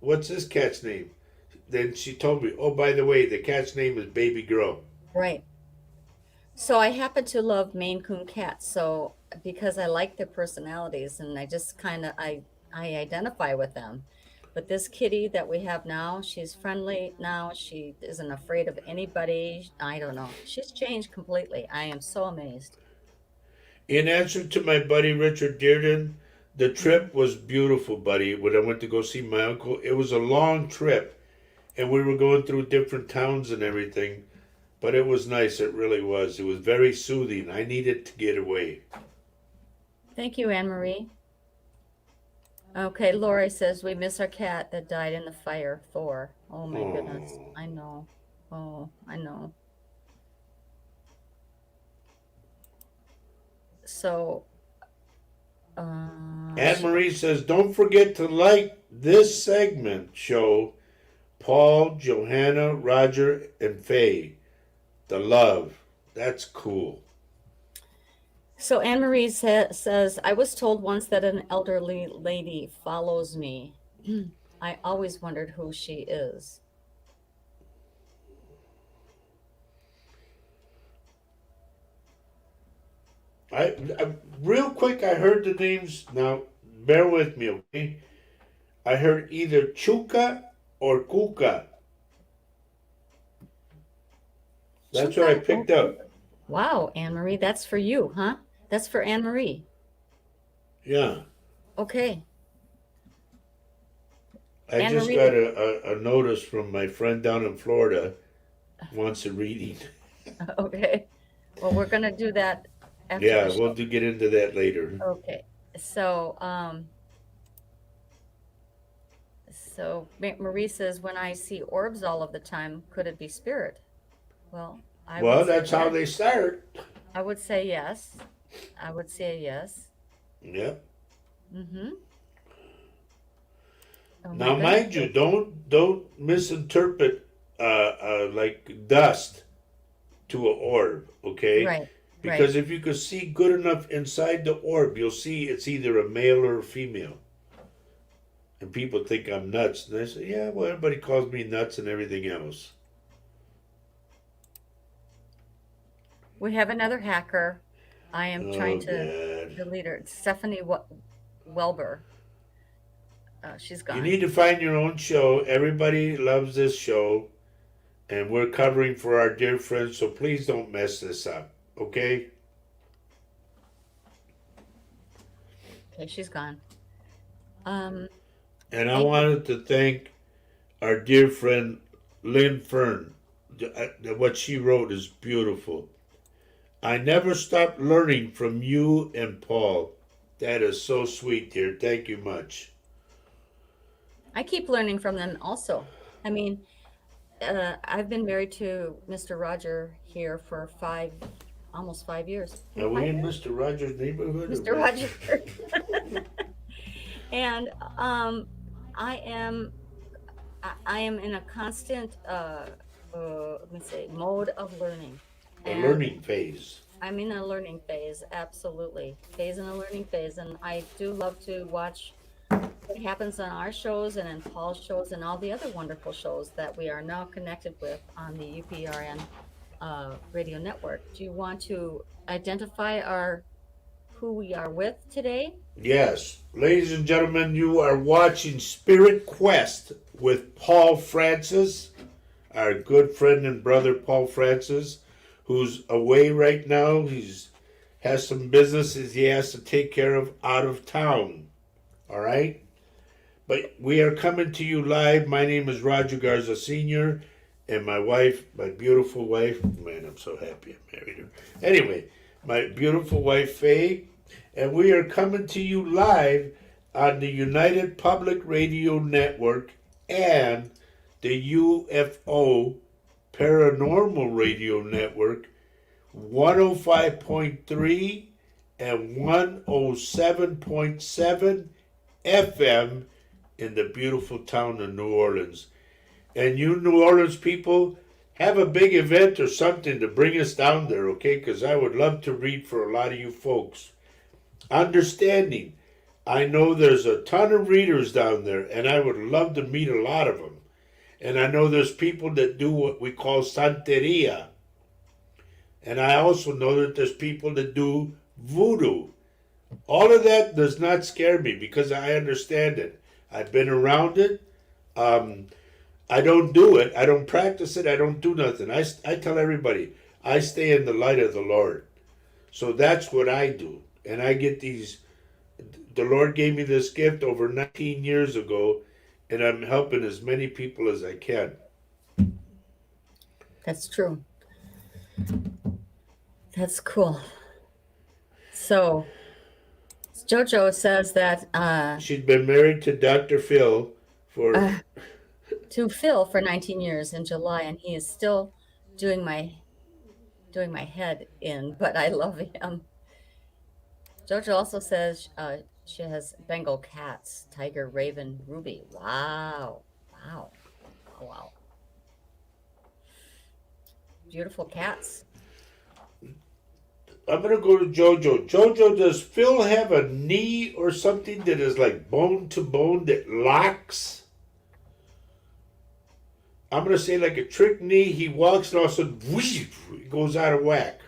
"What's this cat's name?" Then she told me, "Oh, by the way, the cat's name is Baby Girl." right. So I happen to love Maine Coon cats, so because I like their personalities and I just kind of I identify with them. But this kitty that we have now, she's friendly now. She isn't afraid of anybody. I don't know. She's changed completely. I am so amazed. In answer to my buddy Richard Dearden, the Mhm. trip was beautiful, buddy. When I went to go see my uncle, it was a long trip, and we were going through different towns and everything. But it was nice. It really was. It was very soothing. I needed to get away. Thank you, Anne Marie. Okay, Lori says we miss our cat that died in the fire. Thor. Oh my goodness. Oh. I know. Oh, I know. So, Anne Marie says, don't forget to like this segment show Paul, Johanna, Roger, and Faye. The love. That's cool. so Anne Marie says, I was told once that an elderly lady follows me. I always wondered who she is. I real quick. I heard the names. Now, bear with me, okay? I heard either Chuka or Kuka. That's what I Chuka? Oh, picked up. wow, Anne Marie, that's for you, huh? That's for Anne Marie. Yeah, Okay. I Anne just got Marie, a notice from my friend down in Florida. Wants a reading. okay. Well, we're gonna do that after the Yeah, we'll show. do get into that later. Okay. So, Marie says, when I see orbs all of the time, could it be spirit? Well, I would Well, say that's how yes. they start. I would say yes. I would say yes. Yep. Mm-hmm. Oh my Now, goodness. mind you, don't misinterpret like dust to an orb, okay? Right, right. Because if you could see good enough inside the orb, you'll see it's either a male or a female. And people think I'm nuts, and I say, yeah, well, everybody calls me nuts and everything else. We have another hacker. I am trying Oh to God. delete her. It's Stephanie Welber. She's You gone. need to find your own show. Everybody loves this show, and we're covering for our dear friends, so please don't mess this up, okay? Okay, she's gone. Um, And I thank you. wanted to thank our dear friend Lynn Fern. What she wrote is beautiful. I never stop learning from you and Paul. That is so sweet, dear. Thank you much. I keep learning from them also. I mean, I've been married to Mr. Roger here for almost 5 years. Are we in 5 years? Mr. Rogers' neighborhood or Mr. what? Roger. And I am I am in a constant let me say mode of learning, A and learning phase. I'm in a learning phase, absolutely. Phase in a learning phase, and I do love to watch what happens on our shows and in Paul's shows and all the other wonderful shows that we are now connected with on the UPRN radio network. Do you want to identify our who we are with today? Yes, ladies and gentlemen, you are watching Spirit Quest with Paul Francis, our good friend and brother Paul Francis, who's away right now. He's has some businesses he has to take care of out of town. All right? But we are coming to you live. My name is Roger Garza Sr. and my wife, my beautiful wife, man, I'm so happy I married her. Anyway, my beautiful wife, Faye, and we are coming to you live on the United Public Radio Network and the UFO Paranormal Radio Network, 105.3 and 107.7 FM in the beautiful town of New Orleans. And you New Orleans people, have a big event or something to bring us down there, okay? Because I would love to read for a lot of you folks. Understanding, I know there's a ton of readers down there, and I would love to meet a lot of them. And I know there's people that do what we call Santeria. And I also know that there's people that do voodoo. All of that does not scare me because I understand it. I've been around it. I don't do it. I don't practice it. I don't do nothing. I tell everybody, I stay in the light of the Lord. So that's what I do. And I get these, the Lord gave me this gift over 19 years ago, and I'm helping as many people as I can. That's true. That's cool. So, JoJo says that She's been married to Dr. Phil for to Phil for 19 years in July, and he is still doing my head in, but I love him. JoJo also says she has Bengal cats, Tiger, Raven, Ruby. Wow, wow, wow. Beautiful cats. I'm gonna go to Jojo. Jojo, does Phil have a knee or something that is like bone to bone that locks? I'm gonna say like a trick knee. He walks and all of a sudden, whoosh, it goes out of whack.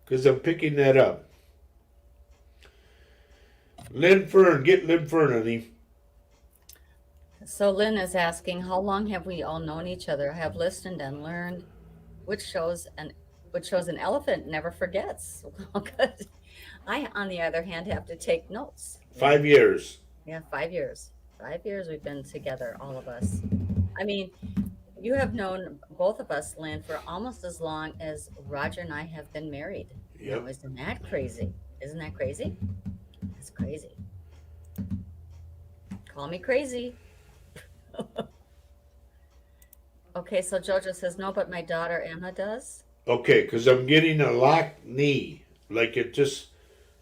Because I'm picking that up. Lynn Fern, get Lynn Fern, honey. So Lynn is asking, how long have we all known each other? I have listened and learned, which shows an elephant never forgets. Well, good. I, on the other hand, have to take notes. 5 years. Yeah, 5 years. 5 years we've been together, all of us. I mean, you have known both of us, Lynn, for almost as long as Roger and I have been married. Yep. Now, isn't that crazy? Isn't that crazy? That's crazy. Call me crazy. Okay, so Jojo says no, but my daughter Emma does. Okay, because I'm getting a locked knee. Like it just,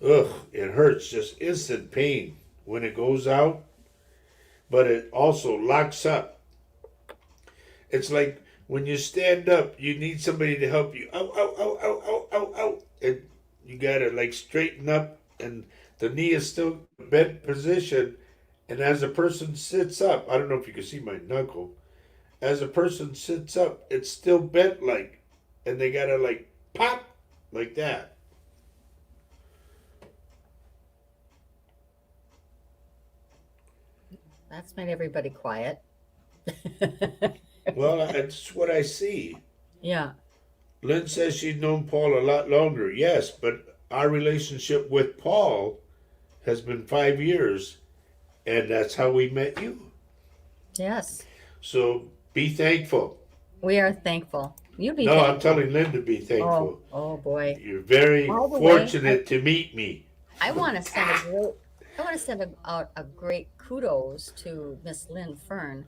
it hurts. Just instant pain when it goes out. But it also locks up. It's like when you stand up, you need somebody to help you. Ow, ow, ow, ow, ow, ow, ow. And you gotta like straighten up, and the knee is still bent position. And as a person sits up, I don't know if you can see my knuckle. As a person sits up, it's still bent like, and they gotta like pop like that. That's made everybody quiet. Well, that's what I see. Yeah. Lynn says she's known Paul a lot longer. Yes, but our relationship with Paul has been 5 years, and that's how we met you. Yes. So be thankful. We are thankful. You be No, thankful. I'm telling Lynn to be thankful. Oh boy. You're very All the way. fortunate to meet me. I want to send out a great kudos to Miss Lynn Fern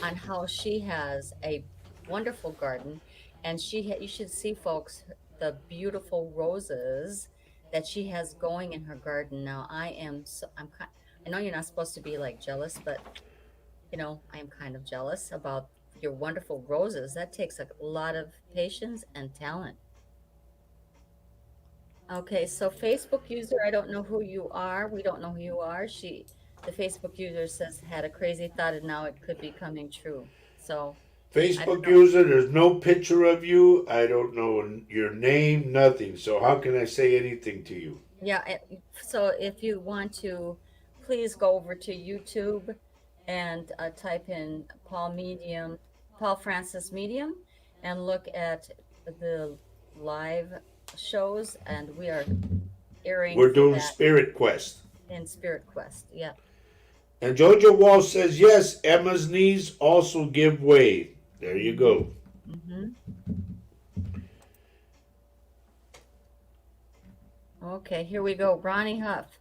on how she has a wonderful garden, and you should see, folks, the beautiful roses that she has going in her garden now. I know you're not supposed to be like jealous, but I am kind of jealous about your wonderful roses. That takes a lot of patience and talent. Okay, so Facebook user, I don't know who you are. We don't know who you are. The Facebook user says had a crazy thought and now it could be coming true. So I don't Facebook know. user, there's no picture of you. I don't know your name, nothing. So how can I say anything to you? Yeah, so if you want to, please go over to YouTube and type in Paul Francis Medium, and look at the live shows, and we are airing We're for doing that Spirit Quest. in Spirit Quest. Yeah. And Jojo Wall says, yes, Emma's knees also give way. There you Mm-hmm. go. Mm-hmm. Okay, here we go. Ronnie Huff.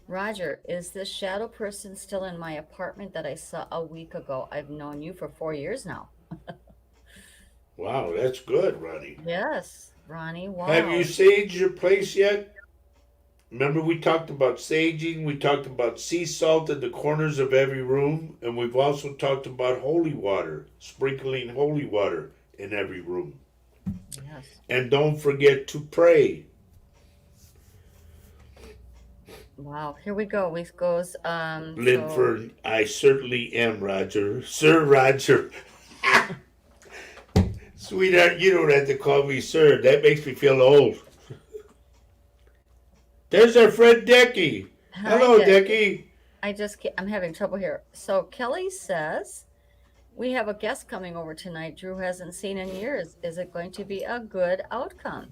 Roger, is this shadow person still in my apartment that I saw a week ago? I've known you for 4 years now. Wow, that's good, Ronnie. Yes, Ronnie. Have you Wow. saged your place yet? Remember, we talked about saging, we talked about sea salt in the corners of every room, and we've also talked about holy water, sprinkling holy water in every room. Yes. And don't forget to pray. Wow. Here we go. We goes. So Linford, I certainly am, Roger. Sir Roger. Sweetheart, you don't have to call me sir. That makes me feel old. There's our friend Decky. hi, Hello, Decky. Decky. I'm having trouble here. So Kelly says we have a guest coming over tonight. Drew hasn't seen in years. Is it going to be a good outcome?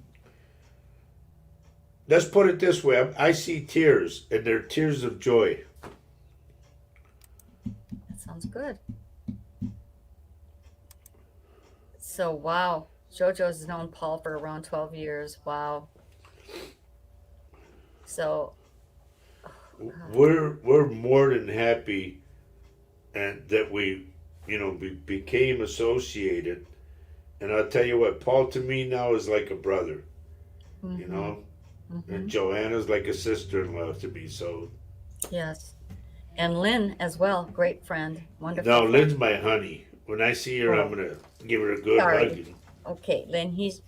Let's put it this way. I see tears, and they're tears of joy. That sounds good. So wow, JoJo's known Paul for around 12 years. Wow. So, oh God. We're more than happy, and that we, became associated. And I'll tell you what, Paul to me now is like a brother, you Mm-hmm. know, and Mm-hmm. Joanna's like a sister-in-law to me. So Yes. And Lynn as well. Great friend. Wonderful now friend. Lynn's my honey. When I see her, I'm Oh, gonna give her a good hug. sorry. Okay, Lynn, his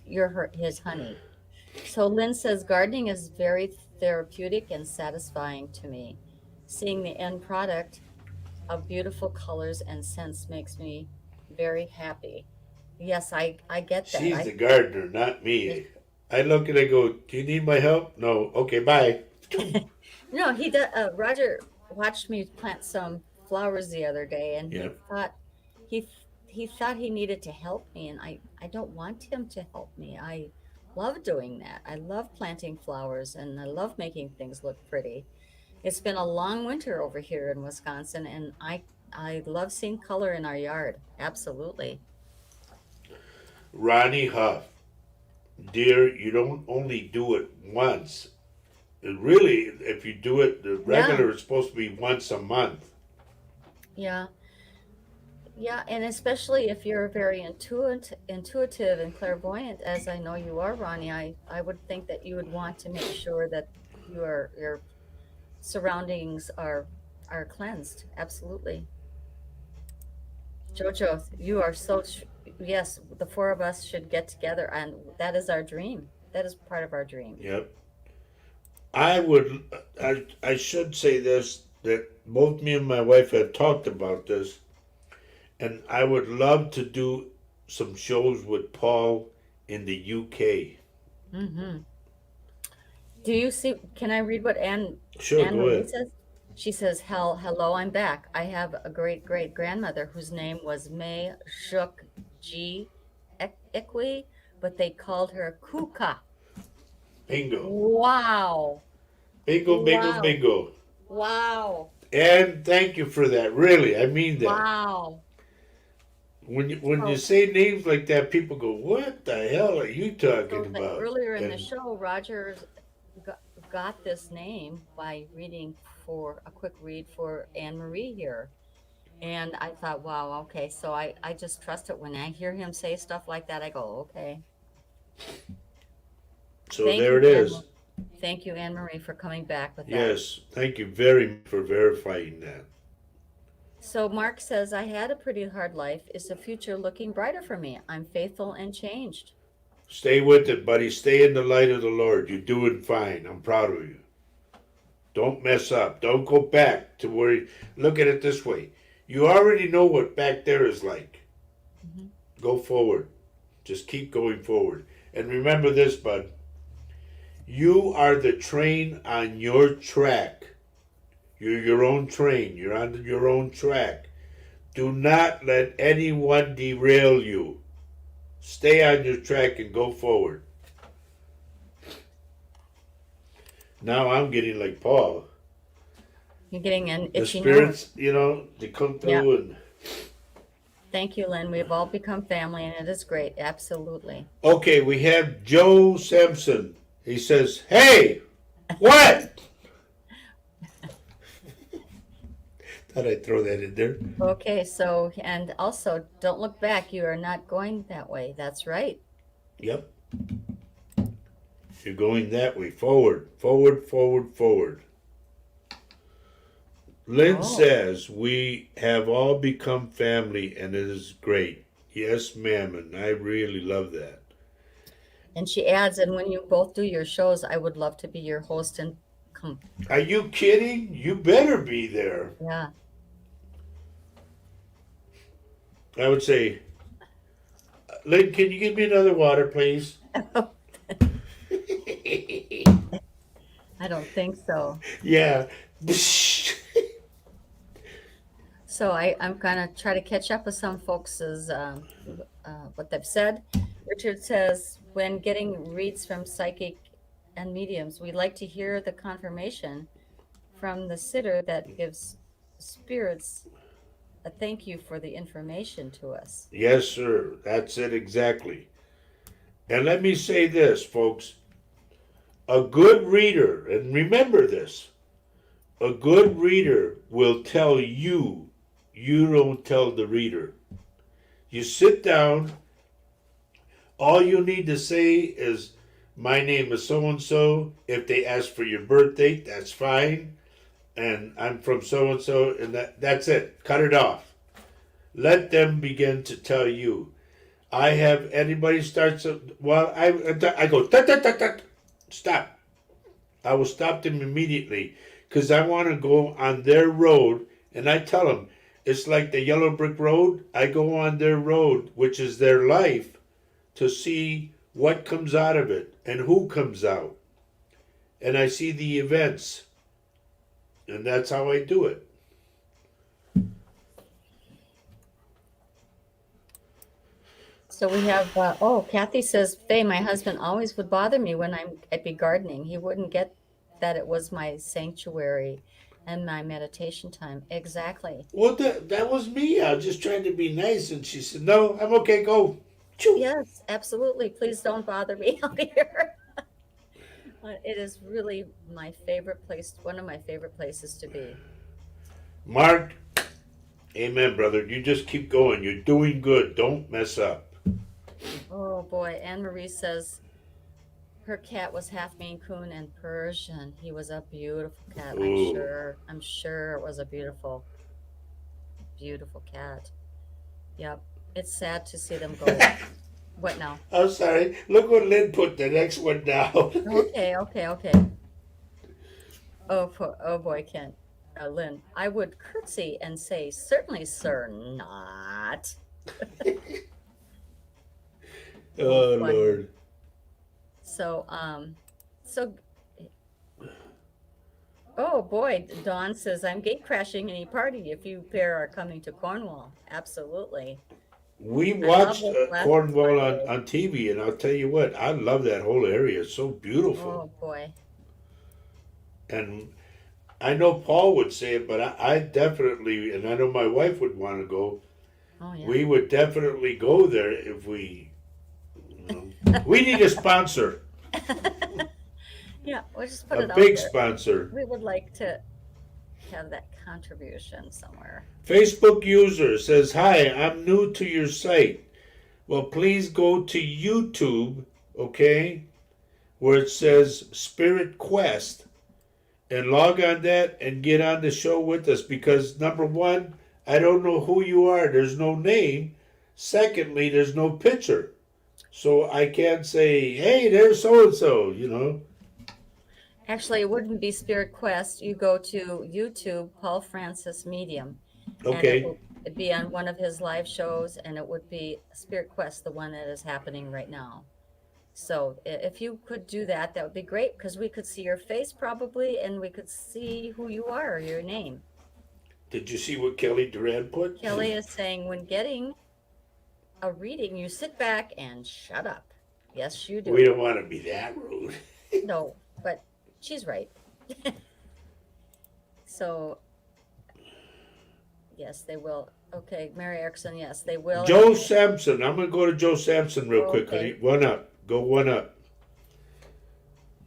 honey. So Lynn says gardening is very therapeutic and satisfying to me. Seeing the end product of beautiful colors and scents makes me very happy. Yes, I get that. She's the gardener, not me. I look and I go, "Do you need my help?" No. Okay, bye. No, he does. Roger watched me plant some flowers the other day, and Yep. he he thought he needed to help me, and I don't want him to help me. I love doing that. I love planting flowers, and I love making things look pretty. It's been a long winter over here in Wisconsin, and I love seeing color in our yard. Absolutely. Ronnie Huff, dear, you don't only do it once. Really, if you do it, the Yeah, regular is supposed to be once a month. yeah. Yeah, and especially if you're very intuitive and clairvoyant, as I know you are, Ronnie, I would think that you would want to make sure that your surroundings are cleansed. Absolutely. Jojo, you are yes, the four of us should get together, and that is our dream. That is part of our dream. Yep. I would, I should say this, that both me and my wife have talked about this, and I would love to do some shows with Paul in the UK. Hmm. Do you see? Can I read what Sure, Anne go Marie ahead. says? She says, hello, I'm back. I have a great great grandmother whose name was May Shuk G Ikwi, but they called her Kuka. Bingo. Wow. Bingo, bingo, Wow. bingo. Wow. And thank you for that. Really, I mean that. Wow. When you So, say names like that, people go, "What the hell are you talking so about?" earlier in the And show, Rogers got this name by reading for a quick read for Anne Marie here. And I thought, wow, okay. So I just trust it when I hear him say stuff like that. I go, okay. So Thank there you, it is. Thank you, Anne Marie, for coming back with that. Yes, thank you very much for verifying that. So Mark says, I had a pretty hard life. Is the future looking brighter for me? I'm faithful and changed. Stay with it, buddy. Stay in the light of the Lord. You're doing fine. I'm proud of you. Don't mess up. Don't go back to where. Look at it this way. You already know what back there is like. Mhm. Go forward. Just keep going forward. And remember this, bud. You are the train on your track. You're your own train. You're on your own track. Do not let anyone derail you. Stay on your track and go forward. Now I'm getting like Paul. You're getting an The itchy nose. spirits, they come Yeah. through and. Thank you, Lynn. We've all become family, and it is great. Absolutely. Okay, we have Joe Sampson. He says, "Hey, what?" Thought I'd throw that in there. Okay, so, and also, don't look back. You are not going that way. That's right. Yep, you're going that way. Forward, forward, forward, forward. Lynn Oh, says, "We have all become family and it is great." Yes, ma'am, and I really love that. and she adds, and when you both do your shows, I would love to be your host and come. Are you kidding? You better be there. Yeah. I would say, Lynn, can you give me another water, please? I don't think so. Yeah. So I'm gonna try to catch up with some folks' what they've said. Richard says, when getting reads from psychic and mediums, we like to hear the confirmation from the sitter that gives spirits a thank you for the information to us. Yes, sir. That's it exactly. And let me say this, folks. A good reader, and remember this, a good reader will tell you, you don't tell the reader. You sit down, all you need to say is, my name is so and so. If they ask for your birth date, that's fine. And I'm from so and so, and that's it. Cut it off. Let them begin to tell you. I have anybody starts. Well, I go tut, tut, tut, tut. Stop. I will stop them immediately because I want to go on their road, and I tell them it's like the yellow brick road. I go on their road, which is their life, to see what comes out of it and who comes out, and I see the events, and that's how I do it. So we have, Kathy says, Faye, my husband always would bother me when I'd be gardening. He wouldn't get that it was my sanctuary and my meditation time. Exactly. Well, that was me. I was just trying to be nice, and she said, "No, I'm okay. Go." Choo. Yes, absolutely. Please don't bother me out here. It is really my favorite place, one of my favorite places to be. Mark, amen, brother. You just keep going. You're doing good. Don't mess up. Oh boy, Anne Marie says her cat was half Maine Coon and Persian. He was a beautiful cat. I'm Ooh. sure. I'm sure it was a beautiful, beautiful cat. Yep. It's sad to see them go. What now? I'm sorry. Look what Lynn put the next one down. Okay, okay, okay. Oh boy, Ken. Lynn, I would curtsy and say, certainly, sir, not. Oh, Oh, funny. Lord. So, so, oh boy, Dawn says, I'm gate crashing any party if you pair are coming to Cornwall. Absolutely. We I love watched this last Cornwall Monday. on TV, and I'll tell you what, I love that whole area. It's so beautiful. Oh boy. And I know Paul would say it, but I definitely, and I know my wife would want to go, Oh yeah. we would definitely go there if we need a sponsor, Yeah, we'll just put a it out big there. sponsor. We would like to have that contribution somewhere. Facebook user says, "Hi, I'm new to your site. Well, please go to YouTube, okay, where it says Spirit Quest, and log on that and get on the show with us because number one, I don't know who you are. There's no name. Secondly, there's no picture. So I can't say, hey, there's so and so, you know. Actually, it wouldn't be Spirit Quest. You go to YouTube, Paul Francis Medium, and it Okay. will be on one of his live shows, and it would be Spirit Quest, the one that is happening right now. So if you could do that, that would be great because we could see your face probably, and we could see who you are, your name. Did you see what Kelly Duran put? Kelly is saying, when getting a reading, you sit back and shut up. Yes, you We do. don't want to be that rude. No, but she's right. So, yes, they will. Okay, Mary Erickson, yes, they will. Joe Sampson. I'm going to go to Joe Sampson real quick. Okay. One up. Go one up.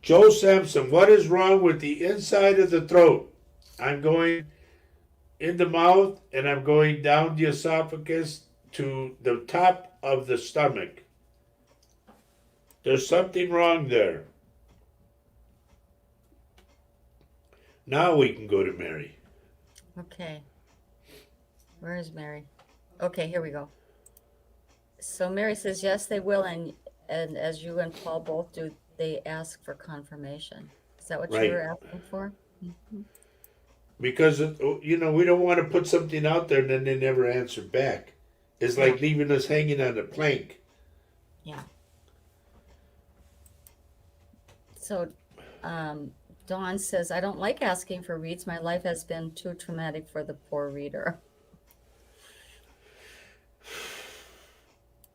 Joe Sampson, what is wrong with the inside of the throat? I'm going in the mouth and I'm going down the esophagus to the top of the stomach. There's something wrong there. Now we can go to Mary. Okay. Where is Mary? Okay, here we go. So Mary says, yes, they will. And as you and Paul both do, they ask for confirmation. Is that what Right. you were asking for? Mhm. Because, we don't want to put something out there and then they never answer back. It's like leaving us hanging on a plank. Yeah. So Dawn says, I don't like asking for reads. My life has been too traumatic for the poor reader.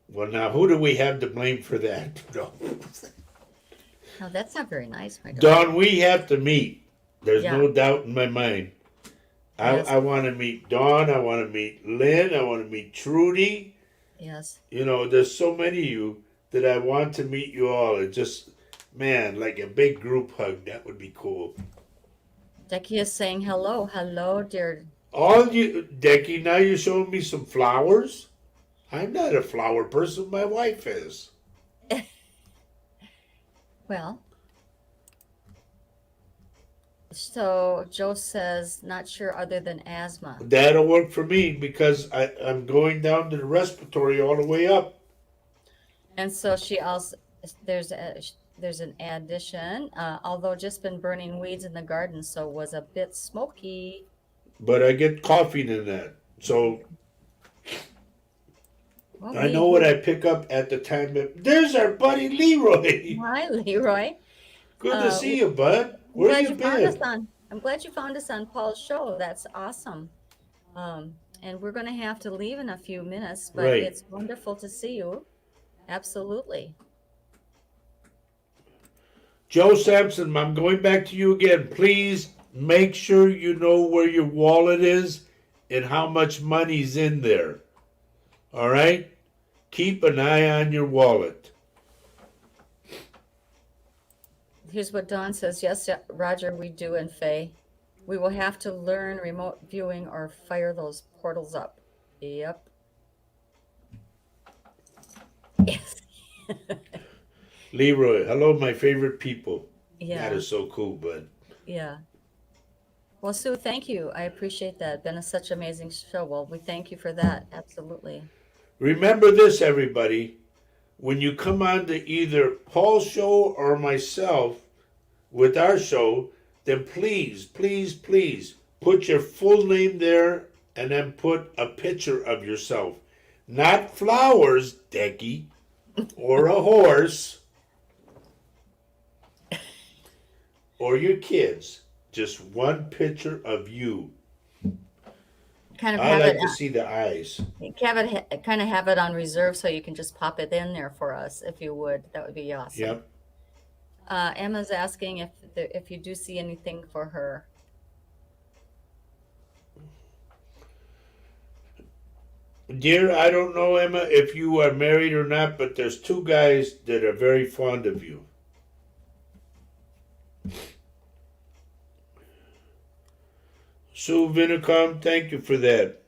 Well, now, who do we have to blame for that? No. No, that's not very nice, my daughter. Dawn, we have to meet. There's Yeah. no doubt in my mind. Yes. I want to meet Dawn. I want to meet Lynn. I want to meet Trudy. Yes. There's so many of you that I want to meet you all. It just, man, like a big group hug. That would be cool. Decky is saying hello. Hello, dear. All you, Decky, now you're showing me some flowers? I'm not a flower person. My wife is. Well, so Joe says, not sure other than asthma. That'll work for me because I'm going down to the respiratory all the way up. And so she also, there's an addition, although just been burning weeds in the garden, so was a bit smoky. But I get coughing in that. So Well, I know what I pick up at the time. There's our buddy Leroy. Hi, Leroy. Good to see you, bud. Where you been? I'm glad you found us on Paul's show. That's awesome. And we're going to have to leave in a few minutes, but Right. it's wonderful to see you. Absolutely. Joe Sampson, I'm going back to you again. Please make sure you know where your wallet is and how much money's in there. All right? Keep an eye on your wallet. Here's what Dawn says. Yes, Roger, we do, and Faye. We will have to learn remote viewing or fire those portals up. Yep. Yes. Leroy, hello, my favorite people. Yeah. That is so cool, bud. Yeah. Well, Sue, thank you. I appreciate that. Been such an amazing show. Well, we thank you for that. Absolutely. Remember this, everybody. When you come on to either Paul's show or myself with our show, then please, please, please put your full name there and then put a picture of yourself. Not flowers, Decky, or a horse, or your kids. Just one picture of you. Kind of I have like it. to see the eyes. Kind of have it on reserve so you can just pop it in there for us if you would. That would be awesome. Yep. Emma's asking if you do see anything for her. Dear, I don't know, Emma, if you are married or not, but there's two guys that are very fond of you. Sue Vinicom, thank you for that.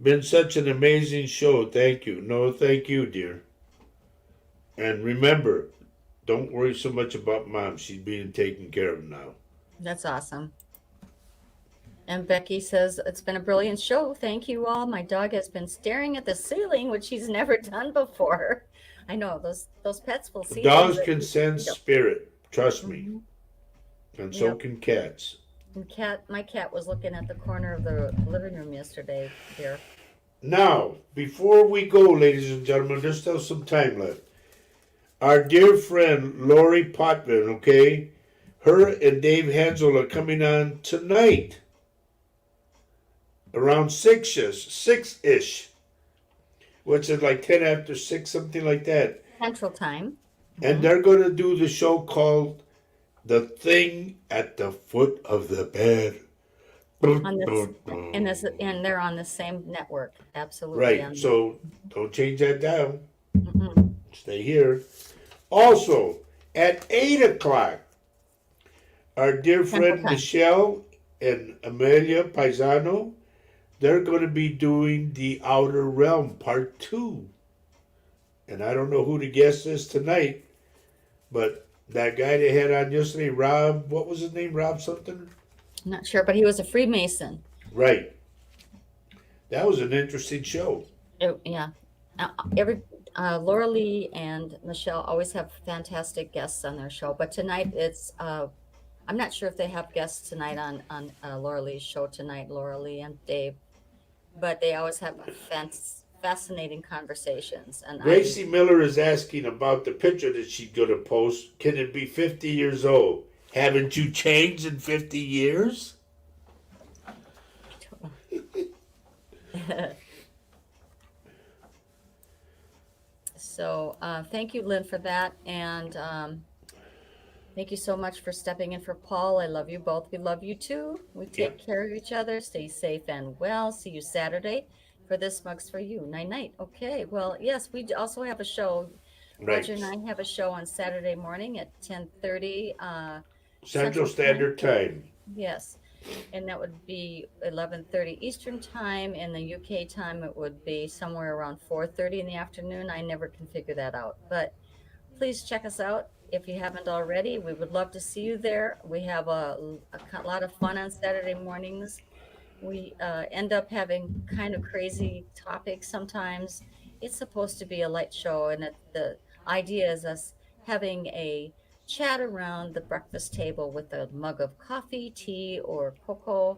Been such an amazing show. Thank you. No, thank you, dear. And remember, don't worry so much about mom. She's being taken care of now. That's awesome. And Becky says, it's been a brilliant show. Thank you all. My dog has been staring at the ceiling, which he's never done before. I know those pets will see things Dogs that can you sense don't. spirit. Trust me. Hmm. And so Yep. can cats. And my cat was looking at the corner of the living room yesterday, dear. Now, before we go, ladies and gentlemen, there's still some time left. Our dear friend Lori Potvin, okay? Her and Dave Hansel are coming on tonight around 6-ish, which is like 10 after 6, something like that. Central Time. And Hmm. they're going to do the show called The Thing at the Foot of the Bed. On this, and they're on the same network. Absolutely Right, on. so don't change that down. Mm-mm. Stay here. Also, at 8 o'clock, our dear Central friend Time. Michelle and Amelia Paisano, they're going to be doing The Outer Realm Part 2. And I don't know who the guest is tonight, but that guy they had on yesterday, Rob, what was his name? Rob something? I'm not sure, but he was a Freemason. Right. That was an interesting show. Yeah. Every Laura Lee and Michelle always have fantastic guests on their show, but tonight it's I'm not sure if they have guests tonight on Laura Lee's show tonight, Laura Lee and Dave, but they always have fascinating conversations, and I'm Gracie Miller is asking about the picture that she's going to post. Can it be 50 years old? Haven't you changed in 50 years? so thank you, Lynn, for that, and thank you so much for stepping in for Paul. I love you both. We love you too. We Yeah. take care of each other. Stay safe and well. See you Saturday for This Mug's for You. Night night. Okay. Well, yes, we also have a show. Roger and Right. I have a show on Saturday morning at 10:30 Central Central Time. Standard Time. Yes. And that would be 11:30 Eastern Time. In the UK time, it would be somewhere around 4:30 in the afternoon. I never can figure that out. But please check us out if you haven't already. We would love to see you there. We have a lot of fun on Saturday mornings. We end up having kind of crazy topics sometimes. It's supposed to be a light show, and the idea is us having a chat around the breakfast table with a mug of coffee, tea, or cocoa,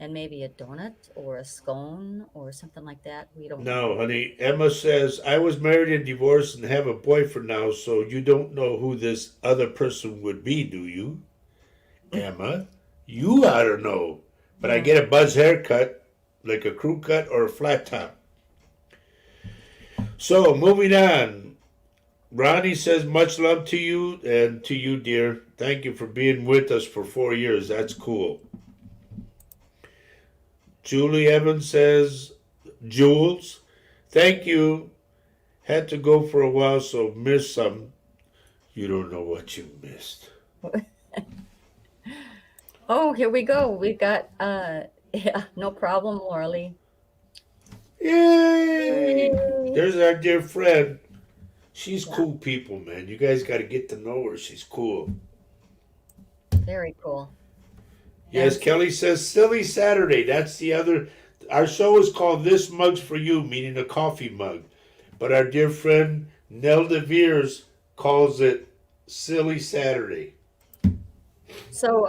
and maybe a donut or a scone or something like that. We don't No, know. honey. Emma says, I was married and divorced and have a boyfriend now, so you don't know who this other person would be, do you? Emma, you ought to know. But I Yeah. get a buzz haircut, like a crew cut or a flat top. So, moving on. Ronnie says, much love to you and to you, dear. Thank you for being with us for 4 years. That's cool. Julie Evans says, Jules, thank you. Had to go for a while, so missed some. You don't know what you missed. Oh, here we go. We got yeah, no problem, Laura. Yay! Yay. There's our dear friend. She's Yeah, cool people, man. You guys got to get to know her. She's cool. very cool. Yes, And Kelly says silly Saturday. That's the other. Our show is called This Mug's for You, meaning a coffee mug. But our dear friend Nell DeVeers calls it Silly Saturday. so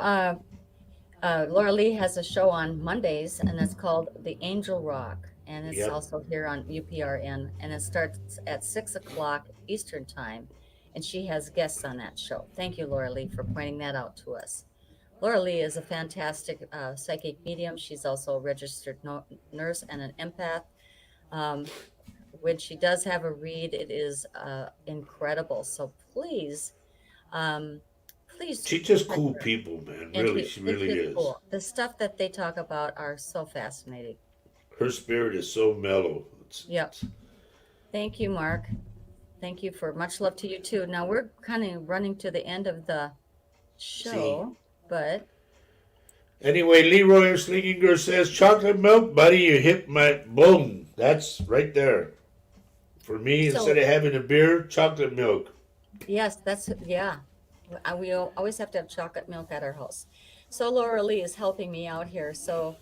Laura Lee has a show on Mondays, and it's called The Angel Rock, and it's Yep. also here on UPRN, and it starts at 6 o'clock Eastern Time, and she has guests on that show. Thank you, Laura Lee, for pointing that out to us. Laura Lee is a fantastic psychic medium. She's also a registered nurse and an empath. Um, when she does have a read, it is incredible. So um, please She's just check cool her. people, man. And Really, she it's really just is. cool. The stuff that they talk about are so fascinating. Her spirit is so mellow. Yep. Thank you, Mark. Thank you for much love to you too. Now we're kind of running to the end of the See, show, but Anyway, Leroy Slinginger says, chocolate milk, buddy, you hit my boom. That's right there. For me, instead So, of having a beer, chocolate milk. yes, yeah. We always have to have chocolate milk at our house. So Laura Lee is helping me out here. So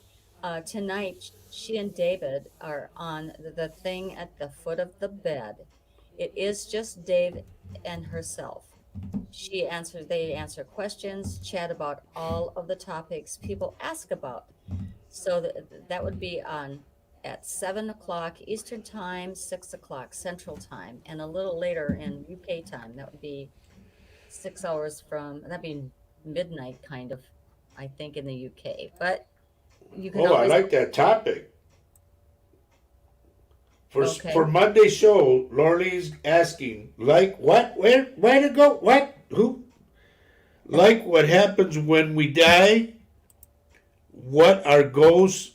tonight, she and David are on the thing at the foot of the bed. It is just Dave and herself. They answer questions, chat about all of the topics people ask about. So that would be on at 7 o'clock Eastern time, 6 o'clock Central time, and a little later in UK time. That would be 6 hours that'd be midnight kind of, I think, in the UK. But you can Oh, I always, like that topic. For okay. Monday show, Lorley's asking, like what? Where to go? What? Who? Like what happens when we die? What are ghosts?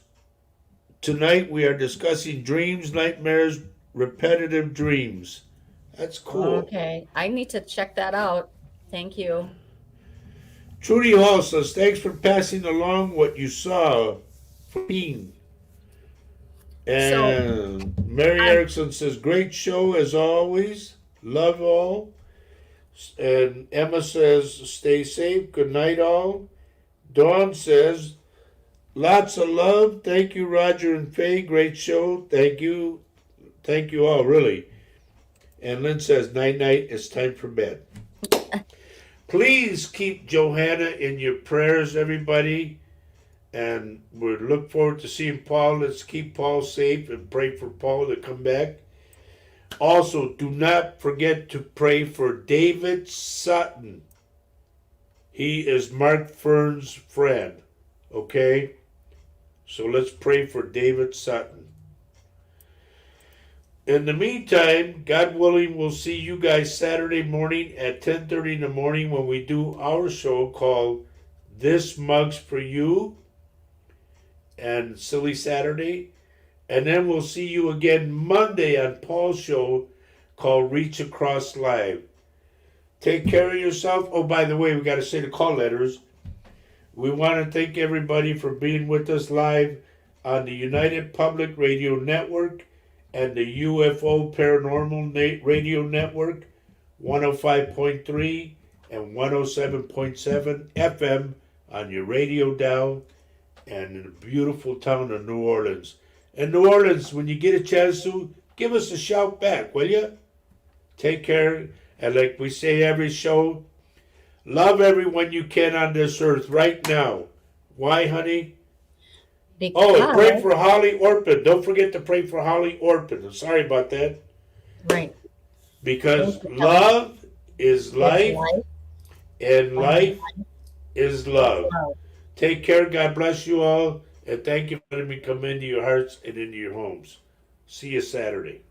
Tonight we are discussing dreams, nightmares, repetitive dreams. That's cool. Okay. I need to check that out. Thank you. Trudy Hall says, thanks for passing along what you saw for Bean. So And Mary I Erickson says, great show as always. Love all. And Emma says, stay safe. Good night, all. Dawn says, lots of love. Thank you, Roger and Faye. Great show. Thank you. Thank you all, really. And Lynn says, night, night. It's time for bed. Please keep Johanna in your prayers, everybody. And we look forward to seeing Paul. Let's keep Paul safe and pray for Paul to come back. Also, do not forget to pray for David Sutton. He is Mark Fern's friend. Okay? So let's pray for David Sutton. In the meantime, God willing, we'll see you guys Saturday morning at 10:30 in the morning when we do our show called This Mug's for You and Silly Saturday. And then we'll see you again Monday on Paul's show called Reach Across Live. Take care of yourself. Oh, by the way, we got to say the call letters. We want to thank everybody for being with us live on the United Public Radio Network and the UFO Paranormal Radio Network, 105.3 and 107.7 FM on your radio dial, and in the beautiful town of New Orleans. And New Orleans, when you get a chance to, give us a shout back, will you? Take care, and like we say every show, love everyone you can on this earth right now. Why, honey? Oh, and pray because for Holly Orpin. Don't forget to pray for Holly Orpin. I'm sorry about that. right. Thank Because you, Kelly. love is It's life, life and and life is it's love. love. Take care. God bless you all. And thank you for letting me come into your hearts and into your homes. See you Saturday.